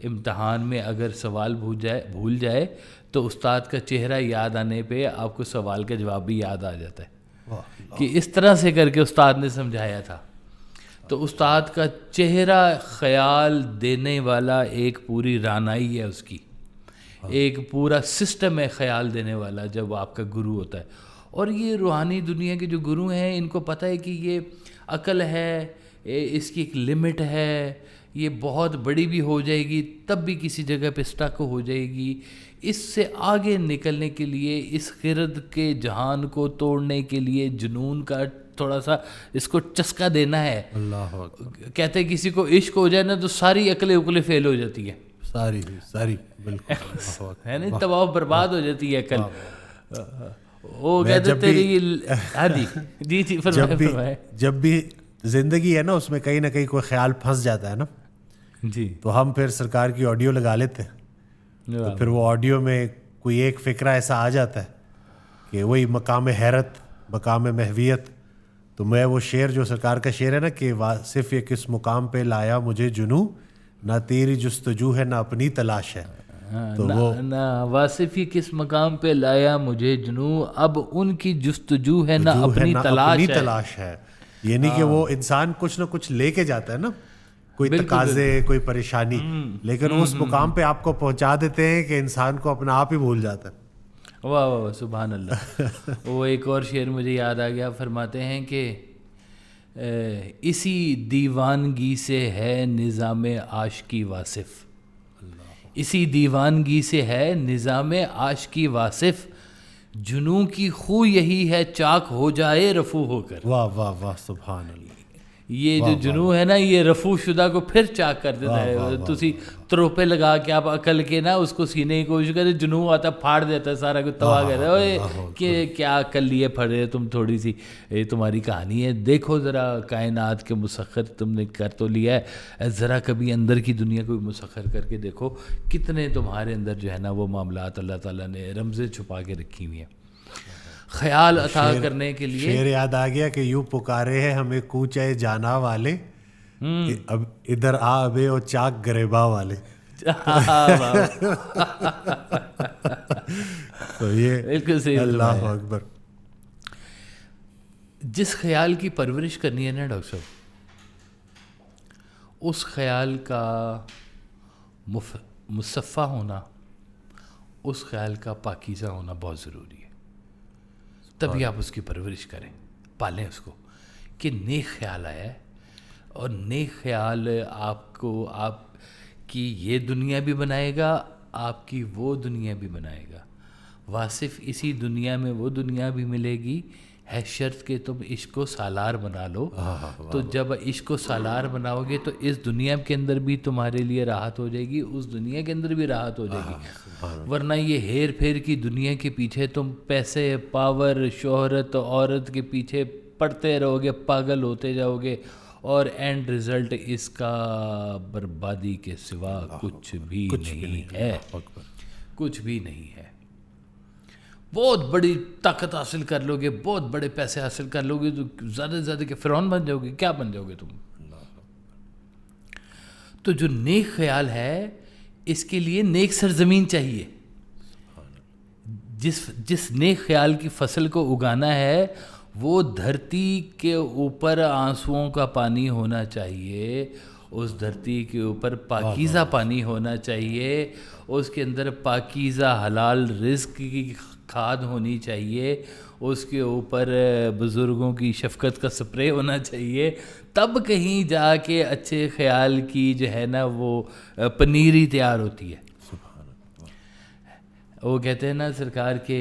امتحان میں اگر سوال بھول جائے تو استاد کا چہرہ یاد آنے پہ آپ کو سوال کا جواب بھی یاد آ جاتا ہے, کہ اس طرح سے کر کے استاد نے سمجھایا تھا. تو استاد کا چہرہ خیال دینے والا ایک پوری رانائی ہے اس کی, ایک پورا سسٹم ہے خیال دینے والا جب آپ کا گرو ہوتا ہے. اور یہ روحانی دنیا کے جو گرو ہیں ان کو پتہ ہے کہ یہ عقل ہے, اس کی ایک لمٹ ہے, یہ بہت بڑی بھی ہو جائے گی تب بھی کسی جگہ پہ اسٹک ہو جائے گی. اس سے آگے نکلنے کے لیے, اس خرد کے جہان کو توڑنے کے لیے جنون کا تھوڑا سا اس کو چسکا دینا ہے. اللہ کہتے ہیں کسی کو عشق ہو جائے نا تو ساری عقلیں فیل ہو جاتی ہے, ساری بالکل ہے نا, تباہ برباد ہو جاتی ہے عقل. وہ کہتے تیری جی فرمائے. جب بھی زندگی ہے نا اس میں کہیں نہ کہیں کوئی خیال پھنس جاتا ہے نا جی, تو ہم پھر سرکار کی آڈیو لگا لیتے ہیں. تو پھر وہ آڈیو میں کوئی ایک فکرہ ایسا آ جاتا ہے کہ وہی مقام حیرت, مقام محویت. تو میں وہ شعر جو سرکار کا شعر ہے نا کہ صرف یہ کس مقام پہ لایا مجھے جنوں, نہ تیری جستجو ہے نہ اپنی تلاش ہے. تو وہ واصف ہی کس مقام پہ لایا مجھے جنوں, اب ان کی جستجو ہے نہ اپنی تلاش ہے. یعنی کہ وہ انسان کچھ نہ کچھ لے کے جاتا ہے نا, کوئی تقاضے, کوئی پریشانی, لیکن اس مقام پہ آپ کو پہنچا دیتے ہیں کہ انسان کو اپنا آپ ہی بھول جاتا ہے. واہ واہ سبحان اللہ. وہ ایک اور شعر مجھے یاد آ گیا, فرماتے ہیں کہ اسی دیوانگی سے ہے نظام عاشقی واصف, اسی دیوانگی سے ہے نظام عاشقی واصف, جنوں کی خو یہی ہے چاک ہو جائے رفو ہو کر. واہ واہ واہ سبحان اللہ. یہ جو جنون ہے نا یہ رفو شدہ کو پھر چاک کر دیتا ہے. تسی تروپے لگا کے آپ عقل کے نا اس کو سینے کی کوشش کرتے, جنون آتا ہے پھاڑ دیتا ہے سارا کچھ تباہ کر رہا ہے کہ کیا عقل لیے پھڑے تم, تھوڑی سی تمہاری کہانی ہے. دیکھو ذرا کائنات کے مسخر تم نے کر تو لیا ہے, ذرا کبھی اندر کی دنیا کو بھی مسخر کر کے دیکھو کتنے تمہارے اندر جو ہے نا وہ معاملات اللہ تعالیٰ نے رمزیں چھپا کے رکھی ہوئی ہیں خیال عطا کرنے کے لیے. شعر یاد آ گیا کہ یوں پکارے ہیں ہمیں کوچے جانا والے, اب ادھر آ ابے او چاک گریباں والے. تو یہ اللہ اکبر. جس خیال کی پرورش کرنی ہے نا ڈاکٹر صاحب, اس خیال کا مصفہ ہونا, اس خیال کا پاکیزہ ہونا بہت ضروری ہے. تبھی آپ اس کی پرورش کریں, پالیں اس کو کہ نیک خیال آیا ہے, اور نیک خیال آپ کو آپ کی یہ دنیا بھی بنائے گا, آپ کی وہ دنیا بھی بنائے گا. واصف اسی دنیا میں وہ دنیا بھی ملے گی, ہے شرط کہ تم عشق کو سالار بنا لو. تو جب عشق کو سالار بناؤ گے تو اس دنیا کے اندر بھی تمہارے لیے راحت ہو جائے گی, اس دنیا کے اندر بھی راحت ہو جائے گی. ورنہ یہ ہیر پھیر کی دنیا کے پیچھے تم پیسے, پاور, شہرت, عورت کے پیچھے پڑتے رہو گے, پاگل ہوتے جاؤ گے, اور اینڈ رزلٹ اس کا بربادی کے سوا کچھ بھی نہیں ہے, کچھ بھی نہیں ہے. بہت بڑی طاقت حاصل کر لو گے, بہت بڑے پیسے حاصل کر لو گے, تو زیادہ سے زیادہ کہ فرعون بن جاؤ گے, کیا بن جاؤ گے تم. تو جو نیک خیال ہے اس کے لیے نیک سرزمین چاہیے. جس نیک خیال کی فصل کو اگانا ہے وہ دھرتی کے اوپر آنسوؤں کا پانی ہونا چاہیے, اس دھرتی کے اوپر پاکیزہ پانی ہونا چاہیے, اس کے اندر پاکیزہ حلال رزق کی کھاد ہونی چاہیے, اس کے اوپر بزرگوں کی شفقت کا سپرے ہونا چاہیے. تب کہیں جا کے اچھے خیال کی جو ہے نا وہ پنیری تیار ہوتی ہے. وہ کہتے ہیں نا سرکار کے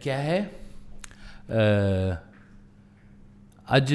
کیا ہے, اج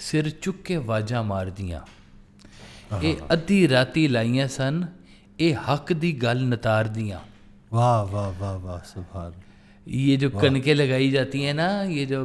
سر چک کے واجاں مار دیاں, اے ادھی راتی لائیاں سن, اے حق دی گل نتار دیاں. واہ واہ واہ واہ سبحان. یہ جو کنکیں لگائی جاتی ہیں نا, یہ جو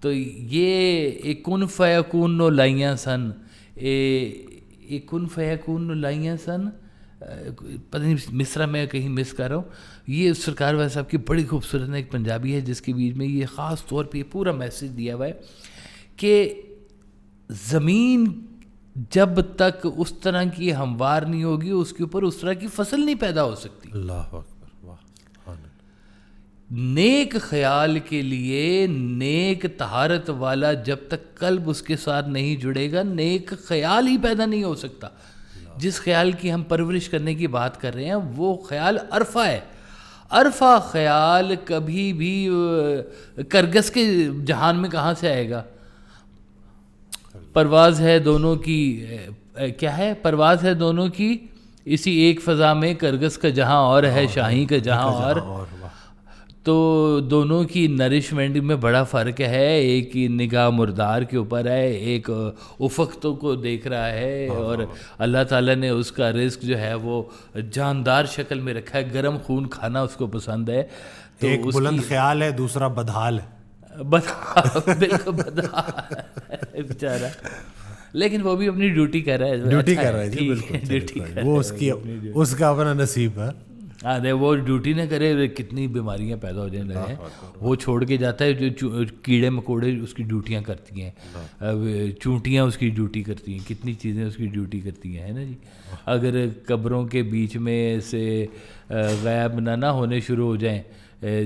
تو یہ ایک کن فیکون نو لائیاں سن, ایک کن فیکون نو لائیاں سن, پتہ نہیں مصرع میں کہیں مس کر رہا ہوں. یہ سرکار والا صاحب کی بڑی خوبصورت ایک پنجابی ہے جس کے بیچ میں یہ خاص طور پہ پورا میسج دیا ہوا ہے کہ زمین جب تک اس طرح کی ہموار نہیں ہوگی اس کے اوپر اس طرح کی فصل نہیں پیدا ہو سکتی. اللہ اکبر, واہ. نیک خیال کے لیے نیک طہارت والا جب تک قلب اس کے ساتھ نہیں جڑے گا, نیک خیال ہی پیدا نہیں ہو سکتا. جس خیال کی ہم پرورش کرنے کی بات کر رہے ہیں وہ خیال عرفہ ہے. عرفہ خیال کبھی بھی کرگس کے جہان میں کہاں سے آئے گا. پرواز ہے دونوں کی, کیا ہے, پرواز ہے دونوں کی اسی ایک فضا میں, کرگس کا جہاں اور ہے شاہی کا جہاں اور. تو دونوں کی نرشمنٹ میں بڑا فرق ہے, ایک کی نگاہ مردار کے اوپر ہے, ایک افق کو دیکھ رہا ہے, اور اللہ تعالیٰ نے اس کا رزق جو ہے وہ جاندار شکل میں رکھا ہے, گرم خون کھانا اس کو پسند ہے. تو ایک بلند خیال ہے, دوسرا بدحال ہے. بالکل بدحال ہے بیچارہ, لیکن وہ بھی اپنی ڈیوٹی کر رہا ہے. ڈیوٹی کر رہا ہے جی, بالکل. وہ اس کا اپنا نصیب ہے. ہاں وہ ڈیوٹی نہ کرے کتنی بیماریاں پیدا ہو جانے لگے ہیں. وہ چھوڑ کے جاتا ہے, جو کیڑے مکوڑے اس کی ڈیوٹیاں کرتی ہیں, چونٹیاں اس کی ڈیوٹی کرتی ہیں, کتنی چیزیں اس کی ڈیوٹی کرتی ہیں, ہے نا جی. اگر قبروں کے بیچ میں سے غائب نہ ہونے شروع ہو جائیں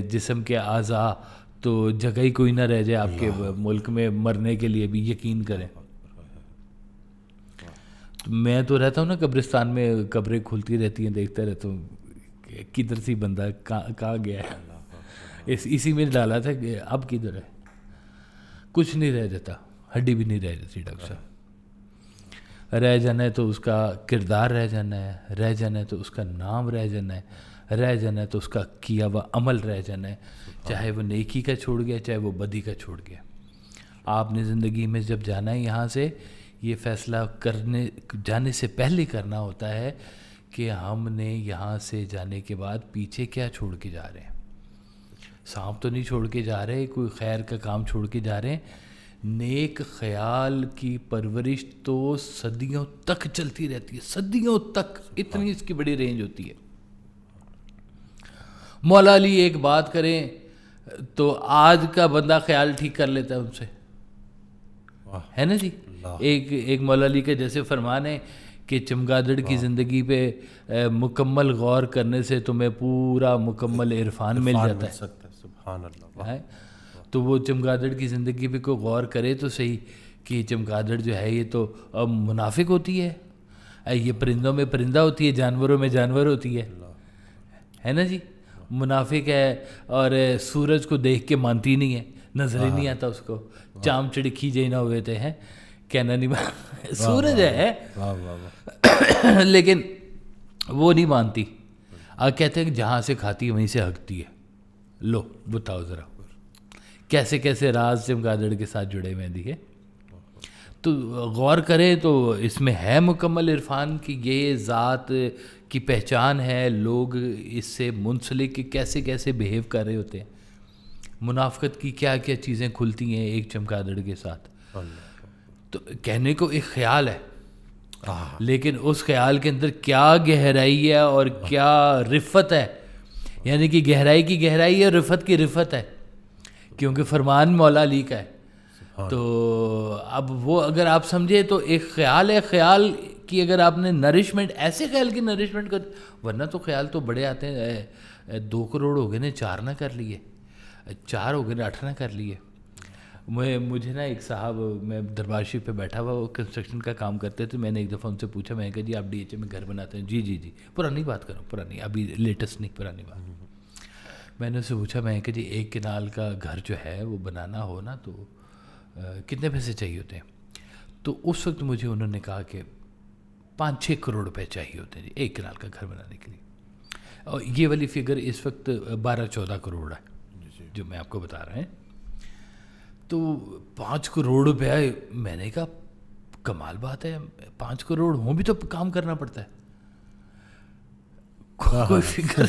جسم کے اعضاء, تو جگہ ہی کوئی نہ رہ جائے آپ کے ملک میں مرنے کے لیے بھی, یقین کریں. میں تو رہتا ہوں نا قبرستان میں, قبریں کھلتی رہتی ہیں, دیکھتا رہتا ہوں کدھر سی بندہ کہاں گیا ہے. اسی میں ڈالا تھا کہ اب کدھر ہے, کچھ نہیں رہ جاتا, ہڈی بھی نہیں رہ جاتی ڈاکٹر صاحب. رہ جانا ہے تو اس کا کردار رہ جانا ہے، رہ جانا ہے تو اس کا نام رہ جانا ہے، رہ جانا ہے تو اس کا کیا ہوا عمل رہ جانا ہے، چاہے وہ نیکی کا چھوڑ گیا چاہے وہ بدی کا چھوڑ گیا. آپ نے زندگی میں جب جانا ہے یہاں سے، یہ فیصلہ جانے سے پہلے کرنا ہوتا ہے کہ ہم نے یہاں سے جانے کے بعد پیچھے کیا چھوڑ کے جا رہے ہیں. سانپ تو نہیں چھوڑ کے جا رہے، کوئی خیر کا کام چھوڑ کے جا رہے ہیں. نیک خیال کی پرورش تو صدیوں تک چلتی رہتی ہے، صدیوں تک، اتنی اس کی بڑی رینج ہوتی ہے. مولا علی ایک بات کریں تو آج کا بندہ خیال ٹھیک کر لیتا ہے ان سے، ہے نا جی. ایک مولا علی کے جیسے فرمان ہے کہ چمگادڑ کی زندگی پہ مکمل غور کرنے سے تمہیں پورا مکمل عرفان مل جاتا ہے. سبحان اللہ. تو وہ چمگادڑ کی زندگی پہ کوئی غور کرے تو صحیح کہ چمگادڑ جو ہے یہ تو منافق ہوتی ہے، یہ پرندوں میں پرندہ ہوتی ہے، جانوروں میں جانور ہوتی ہے نا جی. منافق ہے اور سورج کو دیکھ کے مانتی نہیں ہے، نظر ہی نہیں آتا اس کو. چام چڑکی جی نہ ہوئے تھے ہیں کہنا نہیں، سورج ہے لیکن وہ نہیں مانتی. کہتے ہیں کہ جہاں سے کھاتی ہے وہیں سے ہگتی ہے. لو بتاؤ ذرا کیسے کیسے راز چمگادڑ کے ساتھ جڑے ہوئے دیکھے. تو غور کریں تو اس میں ہے مکمل عرفان کی یہ ذات کی پہچان ہے. لوگ اس سے منسلک کیسے کیسے بیہیو کر رہے ہوتے ہیں، منافقت کی کیا کیا چیزیں کھلتی ہیں ایک چمگادڑ کے ساتھ. تو کہنے کو ایک خیال ہے لیکن اس خیال کے اندر کیا گہرائی ہے اور کیا رفت ہے، یعنی کہ گہرائی کی گہرائی ہے اور رفت کی رفت ہے، کیونکہ فرمان مولا علی کا ہے. تو اب وہ اگر آپ سمجھے تو ایک خیال ہے، خیال کی اگر آپ نے نرشمنٹ، ایسے خیال کی نرشمنٹ کر، ورنہ تو خیال تو بڑے آتے ہیں. 2 کروڑ ہو گئے نے 4 نہ کر لیے، 4 ہو گئے نے 8 نہ کر لیے. مجھے نا ایک صاحب، میں دربار شریف پہ بیٹھا ہوا، وہ کنسٹرکشن کا کام کرتے تھے. میں نے ایک دفعہ ان سے پوچھا، میں نے کہا جی آپ DHA میں گھر بناتے ہیں؟ جی، پرانی بات کرو، پرانی، ابھی لیٹسٹ نہیں، پرانی بات. میں نے اس سے پوچھا، میں نے کہا جی 1 کنال کا گھر جو ہے وہ بنانا ہو نا تو کتنے پیسے چاہیے ہوتے ہیں؟ تو اس وقت مجھے انہوں نے کہا کہ 5-6 کروڑ روپے چاہیے ہوتے ہیں جی 1 کنال کا گھر بنانے کے لیے. اور یہ والی فگر اس وقت 12-14 کروڑ ہے جو میں آپ کو بتا رہا ہوں. تو 5 کروڑ روپے، میں نے کہا کمال بات ہے، 5 کروڑ ہوں بھی تو کام کرنا پڑتا ہے. کوئی فکر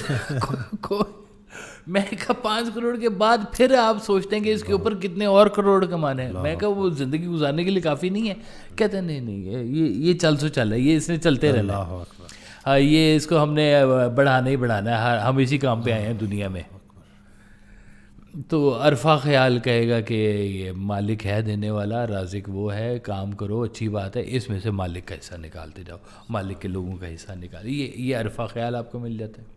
میں کہا 5 کروڑ کے بعد پھر آپ سوچتے ہیں کہ اس کے اوپر کتنے اور کروڑ کمانے ہیں. میں کہا وہ زندگی گزارنے کے لیے کافی نہیں ہے. کہتے ہیں نہیں یہ چل سو چل ہے، یہ اس نے چلتے رہنا ہے. ہاں یہ اس کو ہم نے بڑھانا ہی بڑھانا ہے، ہم اسی کام پہ آئے ہیں دنیا میں. تو عرفہ خیال کہے گا کہ یہ مالک ہے دینے والا، رازق وہ ہے، کام کرو اچھی بات ہے، اس میں سے مالک کا حصہ نکالتے جاؤ، مالک کے لوگوں کا حصہ نکال. یہ عرفہ خیال آپ کو مل جاتا ہے.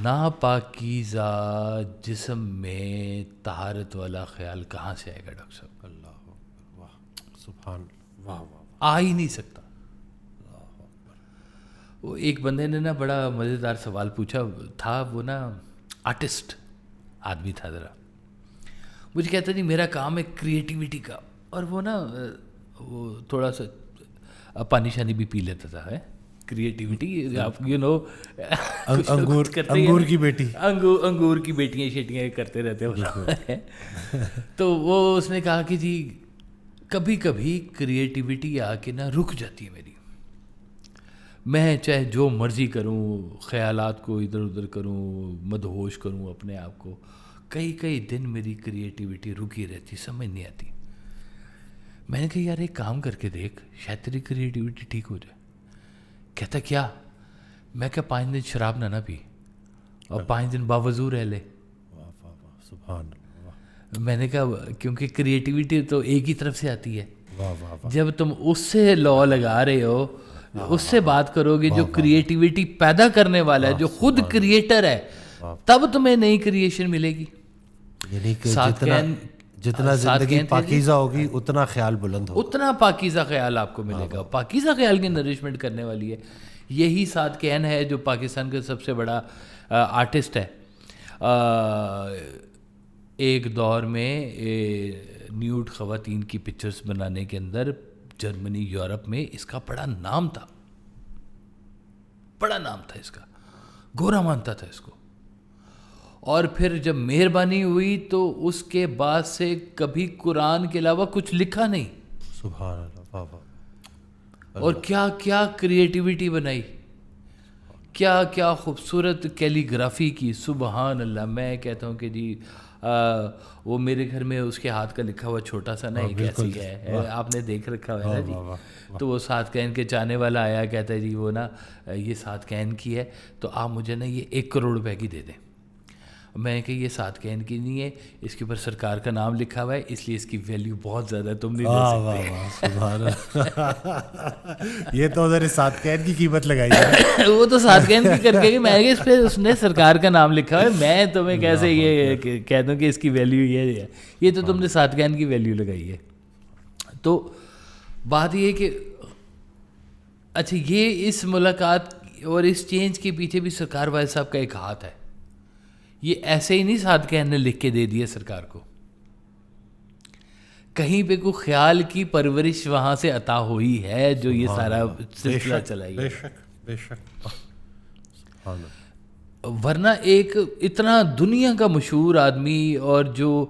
ناپاکیزہ جسم میں طہارت والا خیال کہاں سے آئے گا ڈاکٹر صاحب؟ اللہ سبحان، واہ واہ، آ ہی نہیں سکتا. وہ ایک بندے نے نا بڑا مزیدار سوال پوچھا تھا، وہ نا آرٹسٹ آدمی تھا ذرا. مجھے کہتا جی میرا کام ہے کریٹیوٹی کا، اور وہ نا وہ تھوڑا سا پانی شانی بھی پی لیتا تھا. ہے کریٹیوٹی، آپ انگور کی بیٹی، انگور کی بیٹیاں شیٹیاں کرتے رہتے ہیں. تو وہ اس نے کہا کہ جی کبھی کبھی کریٹیوٹی آ کے نا رک جاتی ہے میری. میں چاہے جو مرضی کروں، خیالات کو ادھر ادھر کروں، مدہوش کروں اپنے آپ کو، کئی دن میری کریٹیوٹی رکی رہتی، سمجھ نہیں آتی. میں نے کہا یار ایک کام کر کے دیکھ، شاید تیری کریٹیوٹی ٹھیک ہو جائے. کہتا کیا؟ میں کہا 5 دن شراب نہ پی اور 5 دن باوضو رہ لے. سبحان. میں نے کہا کیونکہ کریٹیوٹی تو ایک ہی طرف سے آتی ہے. جب تم اس سے لا لگا رہے ہو، اس سے بات کرو گے جو کریٹیوٹی پیدا کرنے والا ہے، جو خود کریٹر ہے، تب تمہیں نئی کریشن ملے گی. یعنی کہ جتنا زندگی پاکیزہ ہوگی اتنا خیال بلند ہوگا، اتنا پاکیزہ خیال آپ کو ملے گا. پاکیزہ خیال کی نرشمنٹ کرنے والی ہے. یہی سعد کین ہے جو پاکستان کا سب سے بڑا آرٹسٹ ہے. ایک دور میں نیوڈ خواتین کی پکچرز بنانے کے اندر جرمنی یورپ میں اس کا بڑا نام تھا، بڑا نام تھا اس کا، گورا مانتا تھا اس کو. اور پھر جب مہربانی ہوئی تو اس کے بعد سے کبھی قرآن کے علاوہ کچھ لکھا نہیں. سبحان اللہ. واہ واہ. اور کیا کیا کریٹیوٹی بنائی، کیا کیا خوبصورت کیلی گرافی کی. سبحان اللہ. میں کہتا ہوں کہ جی وہ میرے گھر میں اس کے ہاتھ کا لکھا ہوا چھوٹا سا نا ایک ایسی ہے، آپ نے دیکھ رکھا ہے نا جی. تو وہ ساتکین کے چاہنے والا آیا، کہتا ہے جی وہ نا یہ ساتکین کی ہے تو آپ مجھے نا یہ 1 کروڑ روپے کی دے دیں. میں کہ یہ ساتکین کی نہیں ہے، اس کے اوپر سرکار کا نام لکھا ہوا ہے، اس لیے اس کی ویلیو بہت زیادہ ہے، تم نہیں دے سکتے. یہ تو ادھر ساتکین کی قیمت لگائی ہے. وہ تو ساتکین کی کر کے میں اس پہ اس نے سرکار کا نام لکھا ہوا ہے، میں تمہیں کیسے یہ کہہ دوں کہ اس کی ویلیو یہ ہے، یہ تو تم نے ساتکین کی ویلیو لگائی ہے. تو بات یہ ہے کہ اچھا یہ اس ملاقات اور اس چینج کے پیچھے بھی سرکار والد صاحب کا ایک ہاتھ ہے. یہ ایسے ہی نہیں ساتکین نے لکھ کے دے دیا سرکار کو، کہیں پہ کوئی خیال کی پرورش وہاں سے عطا ہوئی ہے جو یہ سارا سلسلہ چلائی ہے. بے شک. ورنہ ایک اتنا دنیا کا مشہور آدمی اور جو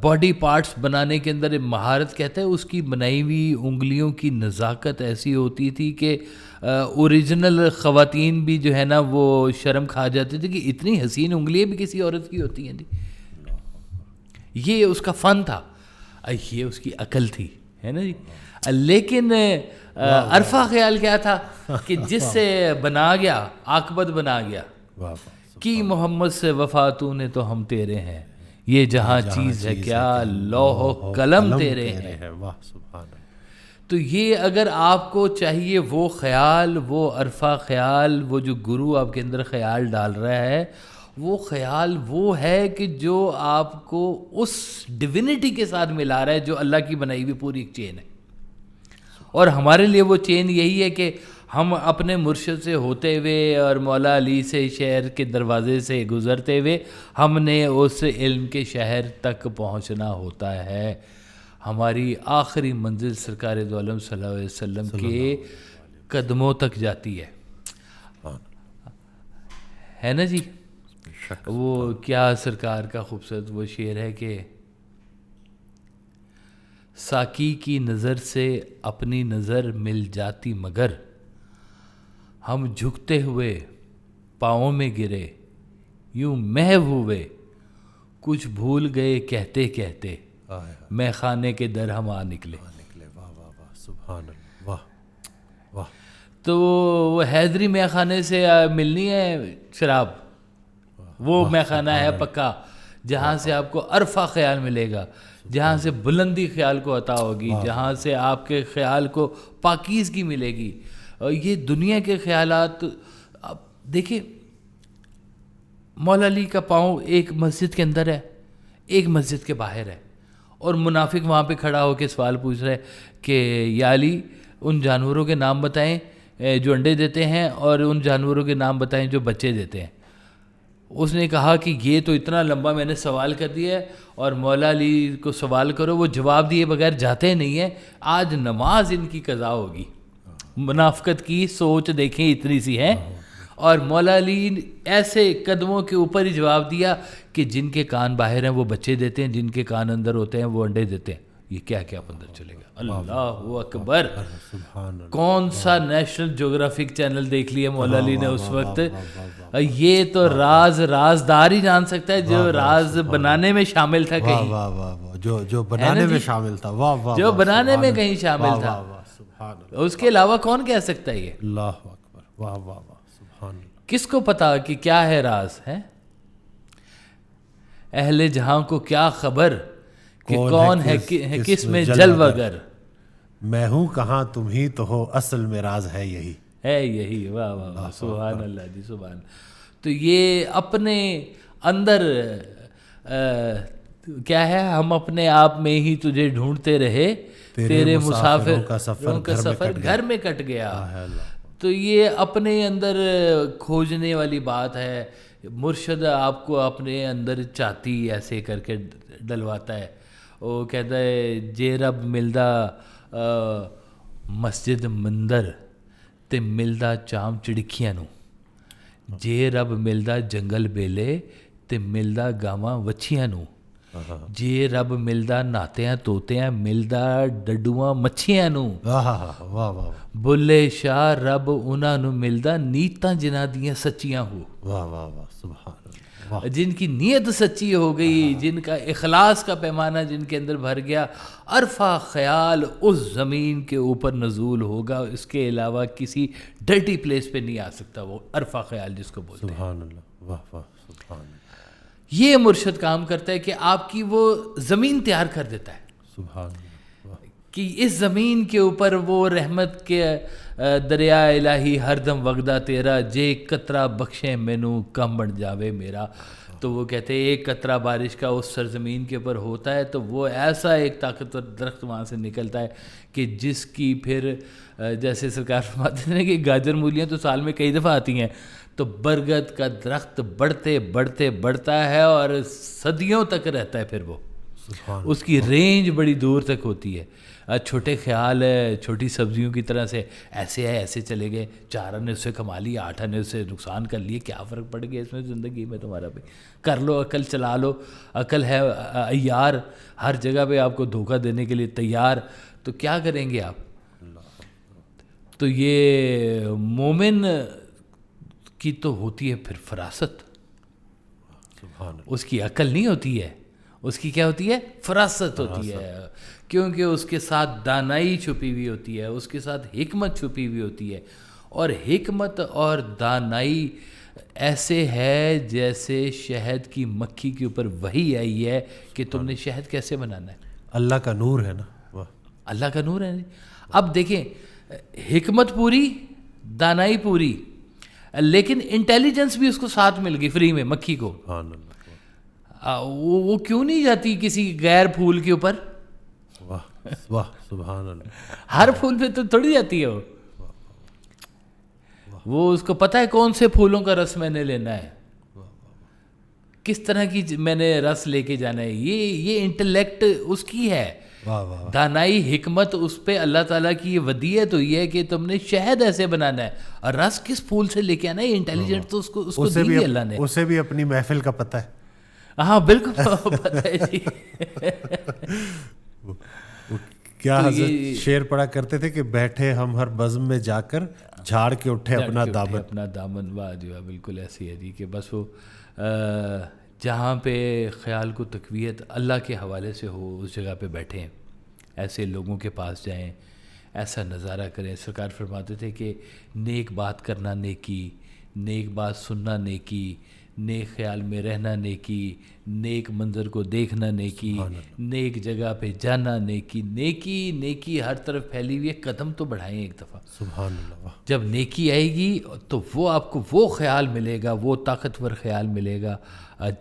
باڈی پارٹس بنانے کے اندر مہارت کہتا ہے، اس کی بنائی ہوئی انگلیوں کی نزاکت ایسی ہوتی تھی کہ اوریجنل خواتین بھی جو ہے نا وہ شرم کھا جاتی تھی کہ اتنی حسین انگلیاں بھی کسی عورت کی ہوتی ہیں جی. یہ اس کا فن تھا، یہ اس کی عقل تھی، ہے نا جی. لیکن عرفہ خیال کیا تھا کہ جس سے بنا گیا عاقبت بنا گیا کہ محمد سے وفا تو نے تو ہم تیرے ہیں، یہ جہاں چیز ہے کیا لوح و قلم تیرے ہیں. تو یہ اگر آپ کو چاہیے وہ خیال، وہ عرفہ خیال، وہ جو گرو آپ کے اندر خیال ڈال رہا ہے، وہ خیال وہ ہے کہ جو آپ کو اس ڈیوینٹی کے ساتھ ملا رہا ہے جو اللہ کی بنائی ہوئی پوری ایک چین ہے. اور ہمارے لیے وہ چین یہی ہے کہ ہم اپنے مرشد سے ہوتے ہوئے اور مولا علی سے شہر کے دروازے سے گزرتے ہوئے ہم نے اس علم کے شہر تک پہنچنا ہوتا ہے. ہماری آخری منزل سرکار دو عالم صلی اللہ علیہ وسلم کے قدموں تک جاتی ہے نا جی. وہ کیا سرکار کا خوبصورت وہ شعر ہے کہ ساقی کی نظر سے اپنی نظر مل جاتی مگر ہم جھکتے ہوئے پاؤں میں گرے یوں محو ہوئے کچھ بھول گئے کہتے کہتے میں خانے کے در ہم آ نکلے. سبحان اللہ. واہ واہ. تو وہ حیدری میخانے خانے سے ملنی ہے شراب، وہ میخانہ خانہ ہے پکا جہاں سے آپ کو عرفہ خیال ملے گا، جہاں سے بلندی خیال کو عطا ہوگی، جہاں سے آپ کے خیال کو پاکیزگی ملے گی. اور یہ دنیا کے خیالات دیکھیں، مولا علی کا پاؤں ایک مسجد کے اندر ہے، ایک مسجد کے باہر ہے، اور منافق وہاں پہ کھڑا ہو کے سوال پوچھ رہا ہے کہ یا علی ان جانوروں کے نام بتائیں جو انڈے دیتے ہیں اور ان جانوروں کے نام بتائیں جو بچے دیتے ہیں. اس نے کہا کہ یہ تو اتنا لمبا میں نے سوال کر دیا ہے اور مولا علی کو سوال کرو، وہ جواب دیے بغیر جاتے نہیں ہیں. آج نماز ان کی قضا ہوگی. منافقت کی سوچ دیکھیں اتنی سی ہے. اور مولا علی ایسے قدموں کے اوپر ہی جواب دیا کہ جن کے کان باہر ہیں وہ بچے دیتے ہیں، جن کے کان اندر ہوتے ہیں وہ انڈے دیتے ہیں. یہ کیا کیا اندر چلے گا. اللہ اکبر. کون سا نیشنل جغرافک چینل دیکھ لیا مولا علی نے اس وقت. یہ تو رازدار ہی جان سکتا ہے جو راز بنانے میں شامل تھا کہیں، جو بنانے میں شامل تھا. جو بنانے میں کہیں شامل تھا، اس کے علاوہ کون کہہ سکتا ہے یہ. اللہ اکبر. واہ واہ واہ. سبحان اللہ. کس کو پتا کہ کیا ہے راز ہے. اہل جہاں کو کیا خبر کہ کون ہے کس میں جلوہ گر. میں ہوں کہاں تم ہی تو ہو اصل میں راز ہے یہی ہے یہی. واہ واہ واہ. سبحان اللہ جی سبحان. تو یہ اپنے اندر کیا ہے، ہم اپنے آپ میں ہی تجھے ڈھونڈتے رہے، تیرے مسافر کا سفر گھر میں کٹ گیا. تو یہ اپنے اندر کھوجنے والی بات ہے. مرشد آپ کو اپنے اندر چاہتی ایسے کر کے ڈلواتا ہے. وہ کہتا ہے جے رب ملدا ਮਸਜਿਦ ਮੰਦਰ ਤੇ ਮਿਲਦਾ ਚਾਮ ਚਿੜੀਖੀਆਂ ਨੂੰ, ਜੇ ਰੱਬ ਮਿਲਦਾ ਜੰਗਲ ਬੇਲੇ ਤੇ ਮਿਲਦਾ ਗਾਵਾਂ ਵੱਛੀਆਂ ਨੂੰ, ਜੇ ਰੱਬ ਮਿਲਦਾ ਨਾਤਿਆਂ ਤੋਤਿਆਂ ਮਿਲਦਾ ਡੱਡੂਆਂ ਮੱਛੀਆਂ ਨੂੰ, ਵਾਹ ਵਾਹ ਵਾਹ ਬੁੱਲੇ ਸ਼ਾਹ ਰੱਬ ਉਹਨਾਂ ਨੂੰ ਮਿਲਦਾ ਨੀਤਾਂ ਜਿਨ੍ਹਾਂ ਦੀਆਂ ਸੱਚੀਆਂ ਹੋ, واہ واہ واہ سبحان اللہ. جن کی نیت سچی ہو گئی، جن کا اخلاص کا پیمانہ جن کے اندر بھر گیا، عرفہ خیال اس زمین کے اوپر نزول ہوگا، اس کے علاوہ کسی ڈرٹی پلیس پہ نہیں آ سکتا وہ عرفہ خیال جس کو بولتے ہیں. سبحان اللہ، واہ واہ سبحان اللہ. یہ مرشد کام کرتا ہے کہ آپ کی وہ زمین تیار کر دیتا ہے سبحان اللہ، واہ. کہ اس زمین کے اوپر وہ رحمت کے دریا الہی ہر دم وگدا تیرا، جے قطرہ بخشے مینوں کم بن جاوے میرا. تو وہ کہتے ہیں ایک قطرہ بارش کا اس سرزمین کے اوپر ہوتا ہے تو وہ ایسا ایک طاقتور درخت وہاں سے نکلتا ہے کہ جس کی پھر جیسے سرکار فرماتے ہیں کہ گاجر مولیاں تو سال میں کئی دفعہ آتی ہیں، تو برگد کا درخت بڑھتے بڑھتے بڑھتا ہے اور صدیوں تک رہتا ہے. پھر وہ اس کی رینج بڑی دور تک ہوتی ہے. چھوٹے خیال ہے، چھوٹی سبزیوں کی طرح سے ایسے ہے، ایسے چلے گئے، 4 آنے اس سے کما لیا، 8 آنے اس سے نقصان کر لیے، کیا فرق پڑ گیا اس میں زندگی میں تمہارا بھی. کر لو، عقل چلا لو، عقل ہے عیار، ہر جگہ پہ آپ کو دھوکہ دینے کے لیے تیار، تو کیا کریں گے آپ. تو یہ مومن کی تو ہوتی ہے پھر فراست، اس کی عقل نہیں ہوتی ہے، اس کی کیا ہوتی ہے؟ فراست ہوتی ہے، کیونکہ اس کے ساتھ دانائی چھپی ہوئی ہوتی ہے، اس کے ساتھ حکمت چھپی ہوئی ہوتی ہے. اور حکمت اور دانائی ایسے ہے جیسے شہد کی مکھی کے اوپر وحی آئی ہے کہ تم نے شہد کیسے بنانا ہے. اللہ کا نور ہے نا، واہ. اللہ کا نور ہے. اب دیکھیں، حکمت پوری، دانائی پوری، لیکن انٹیلیجنس بھی اس کو ساتھ مل گئی فری میں مکھی کو. وہ کیوں نہیں جاتی کسی غیر پھول کے اوپر؟ واہ واہ سبحان اللہ. ہر پھول پہ تو تھوڑی جاتی ہے وہ اس کو پتہ ہے کون سے پھولوں کا رس میں نے لینا ہے، کس طرح کی میں نے رس لے کے جانا ہے. یہ انٹلیکٹ اس کی ہے. دانائی حکمت اس پہ اللہ تعالیٰ کی یہ ودیعت ہوئی ہے کہ تم نے شہد ایسے بنانا ہے، اور رس کس پھول سے لے کے آنا ہے. انٹیلیجنٹ تو اس کو دی ہے اللہ نے. اسے بھی اپنی محفل کا پتہ ہے. ہاں بالکل پتہ ہے جی. کیا حضرت شعر پڑھا کرتے تھے کہ بیٹھے ہم ہر بزم میں جا کر جھاڑ کے اٹھے اپنا دامن. واہ جی واہ، بالکل ایسی ہے جی کہ بس وہ جہاں پہ خیال کو تقویت اللہ کے حوالے سے ہو اس جگہ پہ بیٹھیں، ایسے لوگوں کے پاس جائیں، ایسا نظارہ کریں. سرکار فرماتے تھے کہ نیک بات کرنا نیکی، نیک بات سننا نیکی، نیک خیال میں رہنا نیکی، نیک منظر کو دیکھنا نیکی، نیک جگہ پہ جانا نیکی. نیکی نیکی ہر طرف پھیلی ہوئی ہے. قدم تو بڑھائیں ایک دفعہ. سبحان اللہ. جب نیکی آئے گی تو وہ آپ کو وہ خیال ملے گا، وہ طاقتور خیال ملے گا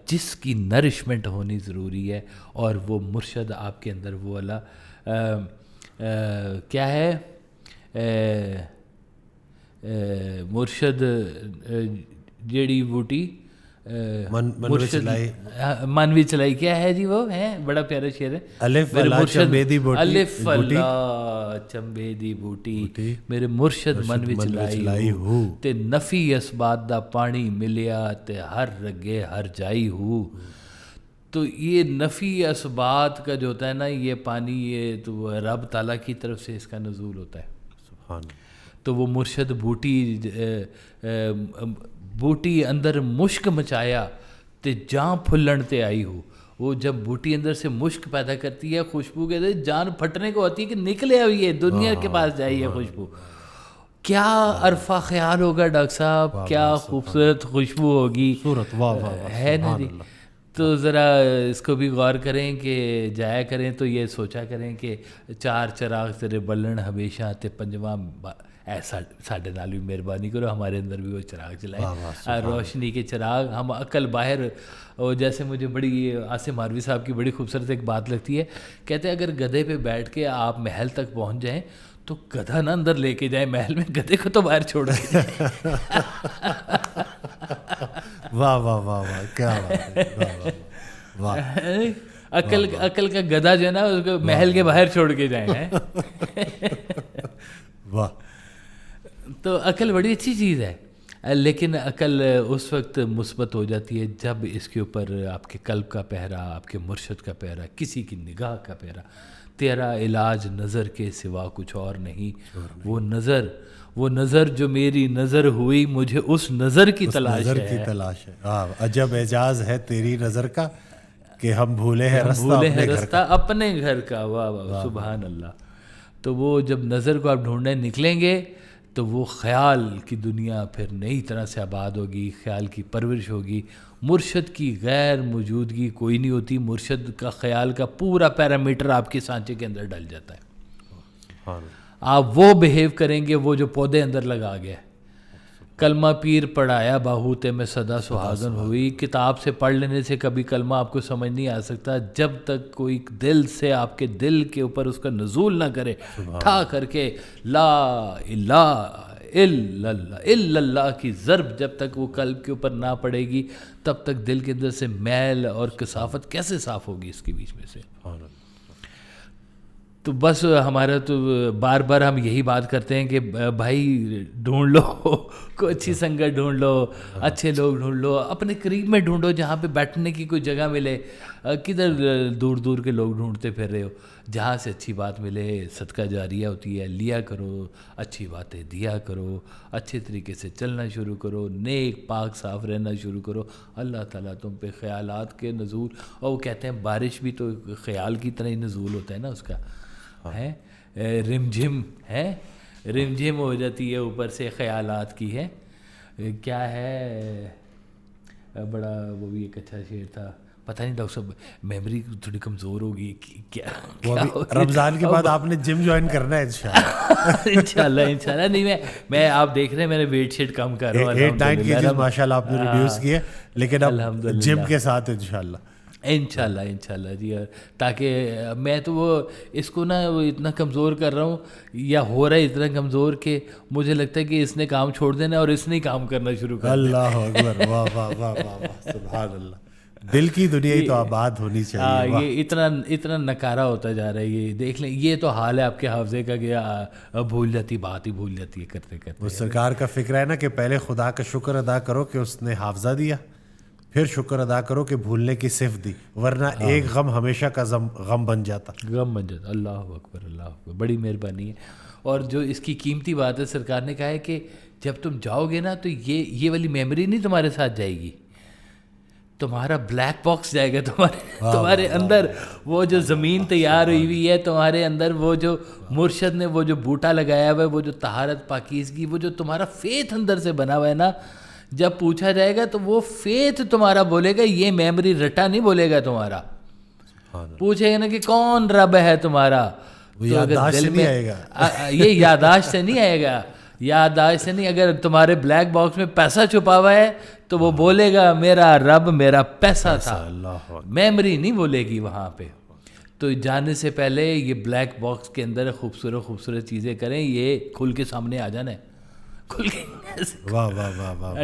جس کی نرشمنٹ ہونی ضروری ہے. اور وہ مرشد آپ کے اندر وہ اللہ کیا ہے، مرشد جیڑی بوٹی مانوی چلائی، کیا ہے جی وہ ہے بڑا پیارا شعر ہے. الف اللہ چمبیدی بوٹی، الف اللہ چمبیدی بوٹی میرے مرشد منوی چلائی ہو، تے نفی اسبات دا پانی ملیا تے ہر رگے ہر جائی ہو. تو یہ نفی اسبات کا جو ہوتا ہے نا یہ پانی، یہ تو رب تعالیٰ کی طرف سے اس کا نزول ہوتا ہے. سبحان. تو وہ مرشد بوٹی اندر مشک مچایا تے جان پھلن تے آئی ہو. وہ جب بوٹی اندر سے مشک پیدا کرتی ہے خوشبو کے دے جان پھٹنے کو ہوتی ہے کہ نکلے ہوئی ہے دنیا کے پاس جائی ہے خوشبو. کیا عرفہ خیال ہوگا ڈاکٹر صاحب، کیا خوبصورت خوشبو ہوگی ہے نا جی. تو ذرا اس کو بھی غور کریں کہ جایا کریں تو یہ سوچا کریں کہ 4 چراغ تیرے بلن ہمیشہ تے پنجواں ایسا ساڈے نال بھی مہربانی کرو، ہمارے اندر بھی وہ چراغ جلائیں، روشنی کے چراغ. ہم عقل باہر، اور جیسے مجھے بڑی عاصم ماروی صاحب کی بڑی خوبصورت ایک بات لگتی ہے، کہتے ہیں اگر گدھے پہ بیٹھ کے آپ محل تک پہنچ جائیں تو گدھا نہ اندر لے کے جائیں محل میں، گدھے کو تو باہر چھوڑ کے جائیں. واہ واہ واہ واہ، کیا بات ہے. عقل کا گدھا جو ہے نا اس کو محل کے باہر چھوڑ کے جائیں ہیں. واہ. تو عقل بڑی اچھی چیز ہے, لیکن عقل اس وقت مثبت ہو جاتی ہے جب اس کے اوپر آپ کے قلب کا پہرا, آپ کے مرشد کا پہرا, کسی کی نگاہ کا پہرا. تیرا علاج نظر کے سوا کچھ اور نہیں, وہ نظر جو میری نظر ہوئی مجھے اس نظر کی تلاش ہے. عجب اعجاز ہے تیری نظر کا کہ ہم بھولے ہیں رستہ اپنے گھر کا. واہ واہ سبحان اللہ. تو وہ جب نظر کو آپ ڈھونڈنے نکلیں گے تو وہ خیال کی دنیا پھر نئی طرح سے آباد ہوگی, خیال کی پرورش ہوگی. مرشد کی غیر موجودگی کوئی نہیں ہوتی, مرشد کا خیال کا پورا پیرامیٹر آپ کے سانچے کے اندر ڈل جاتا ہے. آپ وہ بیہیو کریں گے وہ جو پودے اندر لگا گیا. کلمہ پیر پڑھایا باہوتے میں صدا سہاگن ہوئی. کتاب سے پڑھ لینے سے کبھی کلمہ آپ کو سمجھ نہیں آ سکتا جب تک کوئی دل سے آپ کے دل کے اوپر اس کا نزول نہ کرے, ٹھا کر کے لا الہ الا اللہ کی ضرب جب تک وہ قلب کے اوپر نہ پڑے گی تب تک دل کے اندر سے میل اور کثافت کیسے صاف ہوگی اس کے بیچ میں سے. تو بس ہمارا تو بار بار ہم یہی بات کرتے ہیں کہ بھائی ڈھونڈ لو, کوئی اچھی سنگت ڈھونڈ لو, اچھے لوگ ڈھونڈ لو, اپنے قریب میں ڈھونڈو جہاں پہ بیٹھنے کی کوئی جگہ ملے. کدھر دور دور کے لوگ ڈھونڈتے پھر رہے ہو, جہاں سے اچھی بات ملے. صدقہ جاریہ ہوتی ہے, لیا کرو, اچھی باتیں دیا کرو, اچھے طریقے سے چلنا شروع کرو, نیک پاک صاف رہنا شروع کرو. اللہ تعالیٰ تم پہ خیالات کے نزول, اور وہ کہتے ہیں بارش بھی تو خیال کی طرح ہی نزول ہوتا ہے نا اس کا, ہے رم جھم, ہے رم جھم ہو جاتی ہے اوپر سے خیالات کی. ہے کیا ہے بڑا وہ بھی ایک اچھا شعر تھا, پتہ نہیں ڈاکٹر صاحب میموری تھوڑی کمزور ہوگی کیا رمضان کے بعد آپ نے جم جوائن کرنا ہے انشاءاللہ. نہیں میں آپ دیکھ رہے ہیں میں نے ویٹ شیٹ کم کر رہا ہوں, 8-9 kg ماشاءاللہ آپ نے ریڈیوس کیے, لیکن اب جم کے ساتھ انشاءاللہ جی. تاکہ میں تو وہ اس کو نا وہ اتنا کمزور کر رہا ہوں یا ہو رہا ہے اتنا کمزور کہ مجھے لگتا ہے کہ اس نے کام چھوڑ دینا اور اس نے کام کرنا شروع کر دیا. اللہ اکبر, واہ واہ واہ واہ سبحان اللہ. دل کی دنیا ہی تو آباد ہونی چاہیے. یہ اتنا نکارا ہوتا جا رہا ہے. یہ دیکھ لیں, یہ تو حال ہے آپ کے حافظے کا کہ بھول جاتی بات ہی بھول جاتی ہے کرتے کرتے. وہ سرکار کا فکر ہے نا کہ پہلے خدا کا شکر ادا کرو کہ اس نے حافظہ دیا, پھر شکر ادا کرو کہ بھولنے کی صفت دی, ورنہ ایک غم ہمیشہ کا غم بن جاتا. اللہ اکبر اللہ اکبر, بڑی مہربانی ہے. اور جو اس کی قیمتی بات ہے, سرکار نے کہا ہے کہ جب تم جاؤ گے نا تو یہ والی میموری نہیں تمہارے ساتھ جائے گی, تمہارا بلیک باکس جائے گا تمہارے اندر. وہ جو زمین تیار ہوئی ہوئی ہے تمہارے اندر, وہ جو مرشد نے وہ جو بوٹا لگایا ہوا ہے, وہ جو طہارت پاکیزگی, وہ جو تمہارا فیتھ اندر سے بنا ہوا ہے نا, جب پوچھا جائے گا تو وہ فیتھ تمہارا بولے گا, یہ میموری رٹا نہیں بولے گا تمہارا. پوچھے گا نا کہ کون رب ہے تمہارا, یادداشت سے نہیں آئے گا, یہ یادداشت سے نہیں آئے گا, یادداشت سے نہیں. اگر تمہارے بلیک باکس میں پیسہ چھپا ہوا ہے تو وہ بولے گا میرا رب میرا پیسہ تھا, میموری نہیں بولے گی وہاں پہ. تو جانے سے پہلے یہ بلیک باکس کے اندر خوبصورت چیزیں کریں, یہ کھل کے سامنے آ جانا ہے, کھل کے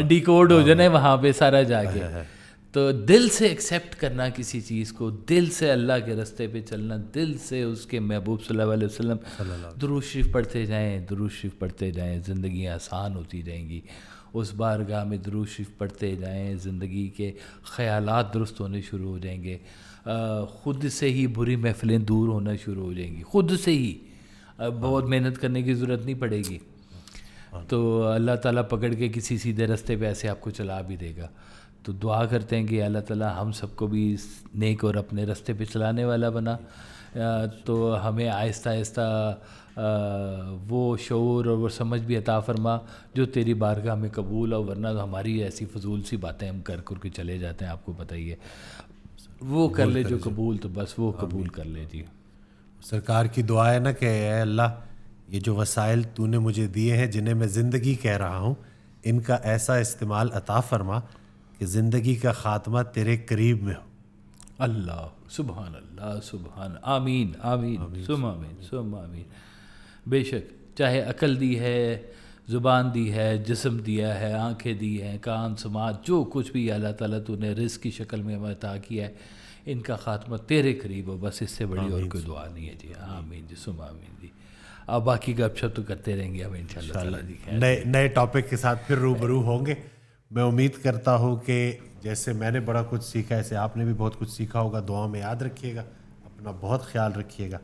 ڈیکوڈ ہو جانا ہے وہاں پہ سارا جا کے. تو دل سے ایکسیپٹ کرنا کسی چیز کو, دل سے اللہ کے راستے پہ چلنا, دل سے اس کے محبوب صلی اللہ علیہ وسلم درود شریف پڑھتے جائیں, زندگیاں آسان ہوتی جائیں گی. اس بارگاہ میں درود شریف پڑھتے جائیں, زندگی کے خیالات درست ہونے شروع ہو جائیں گے. خود سے ہی بری محفلیں دور ہونا شروع ہو جائیں گی, خود سے ہی. بہت محنت کرنے کی ضرورت نہیں پڑے گی. تو اللہ تعالیٰ پکڑ کے کسی سیدھے راستے پہ ایسے آپ کو چلا بھی دے گا. تو دعا کرتے ہیں کہ اللہ تعالیٰ ہم سب کو بھی نیک اور اپنے راستے پہ چلانے والا بنا. تو ہمیں آہستہ آہستہ وہ شعور اور وہ سمجھ بھی عطا فرما جو تیری بارگاہ میں قبول ہو, ورنہ ہماری ایسی فضول سی باتیں ہم کر کے چلے جاتے ہیں. آپ کو پتہ ہی ہے, وہ کر لے جو قبول, تو بس وہ قبول کر لے. جی سرکار کی دعا ہے نا کہ اے اللہ, یہ جو وسائل تو نے مجھے دیے ہیں جنہیں میں زندگی کہہ رہا ہوں, ان کا ایسا استعمال عطا فرما کہ زندگی کا خاتمہ تیرے قریب میں ہو. اللہ سبحان اللہ سبحان, آمین آمین سم آمین. بے شک چاہے عقل دی ہے, زبان دی ہے, جسم دیا ہے, آنکھیں دی ہیں, کان سماعت, جو کچھ بھی اللہ تعالیٰ تو نے رزق کی شکل میں عطا کیا ہے, ان کا خاتمہ تیرے قریب ہو، بس اس سے بڑی اور کوئی دعا نہیں ہے جی. آمین جی سم آمین جی. اب باقی گپ شپ تو کرتے رہیں گے اب انشاءاللہ جی. نئے ٹاپک کے ساتھ پھر روبرو ہوں گے. میں امید کرتا ہوں کہ جیسے میں نے بڑا کچھ سیکھا ایسے آپ نے بھی بہت کچھ سیکھا ہوگا. دعا میں یاد رکھیے گا، اپنا بہت خیال رکھیے گا.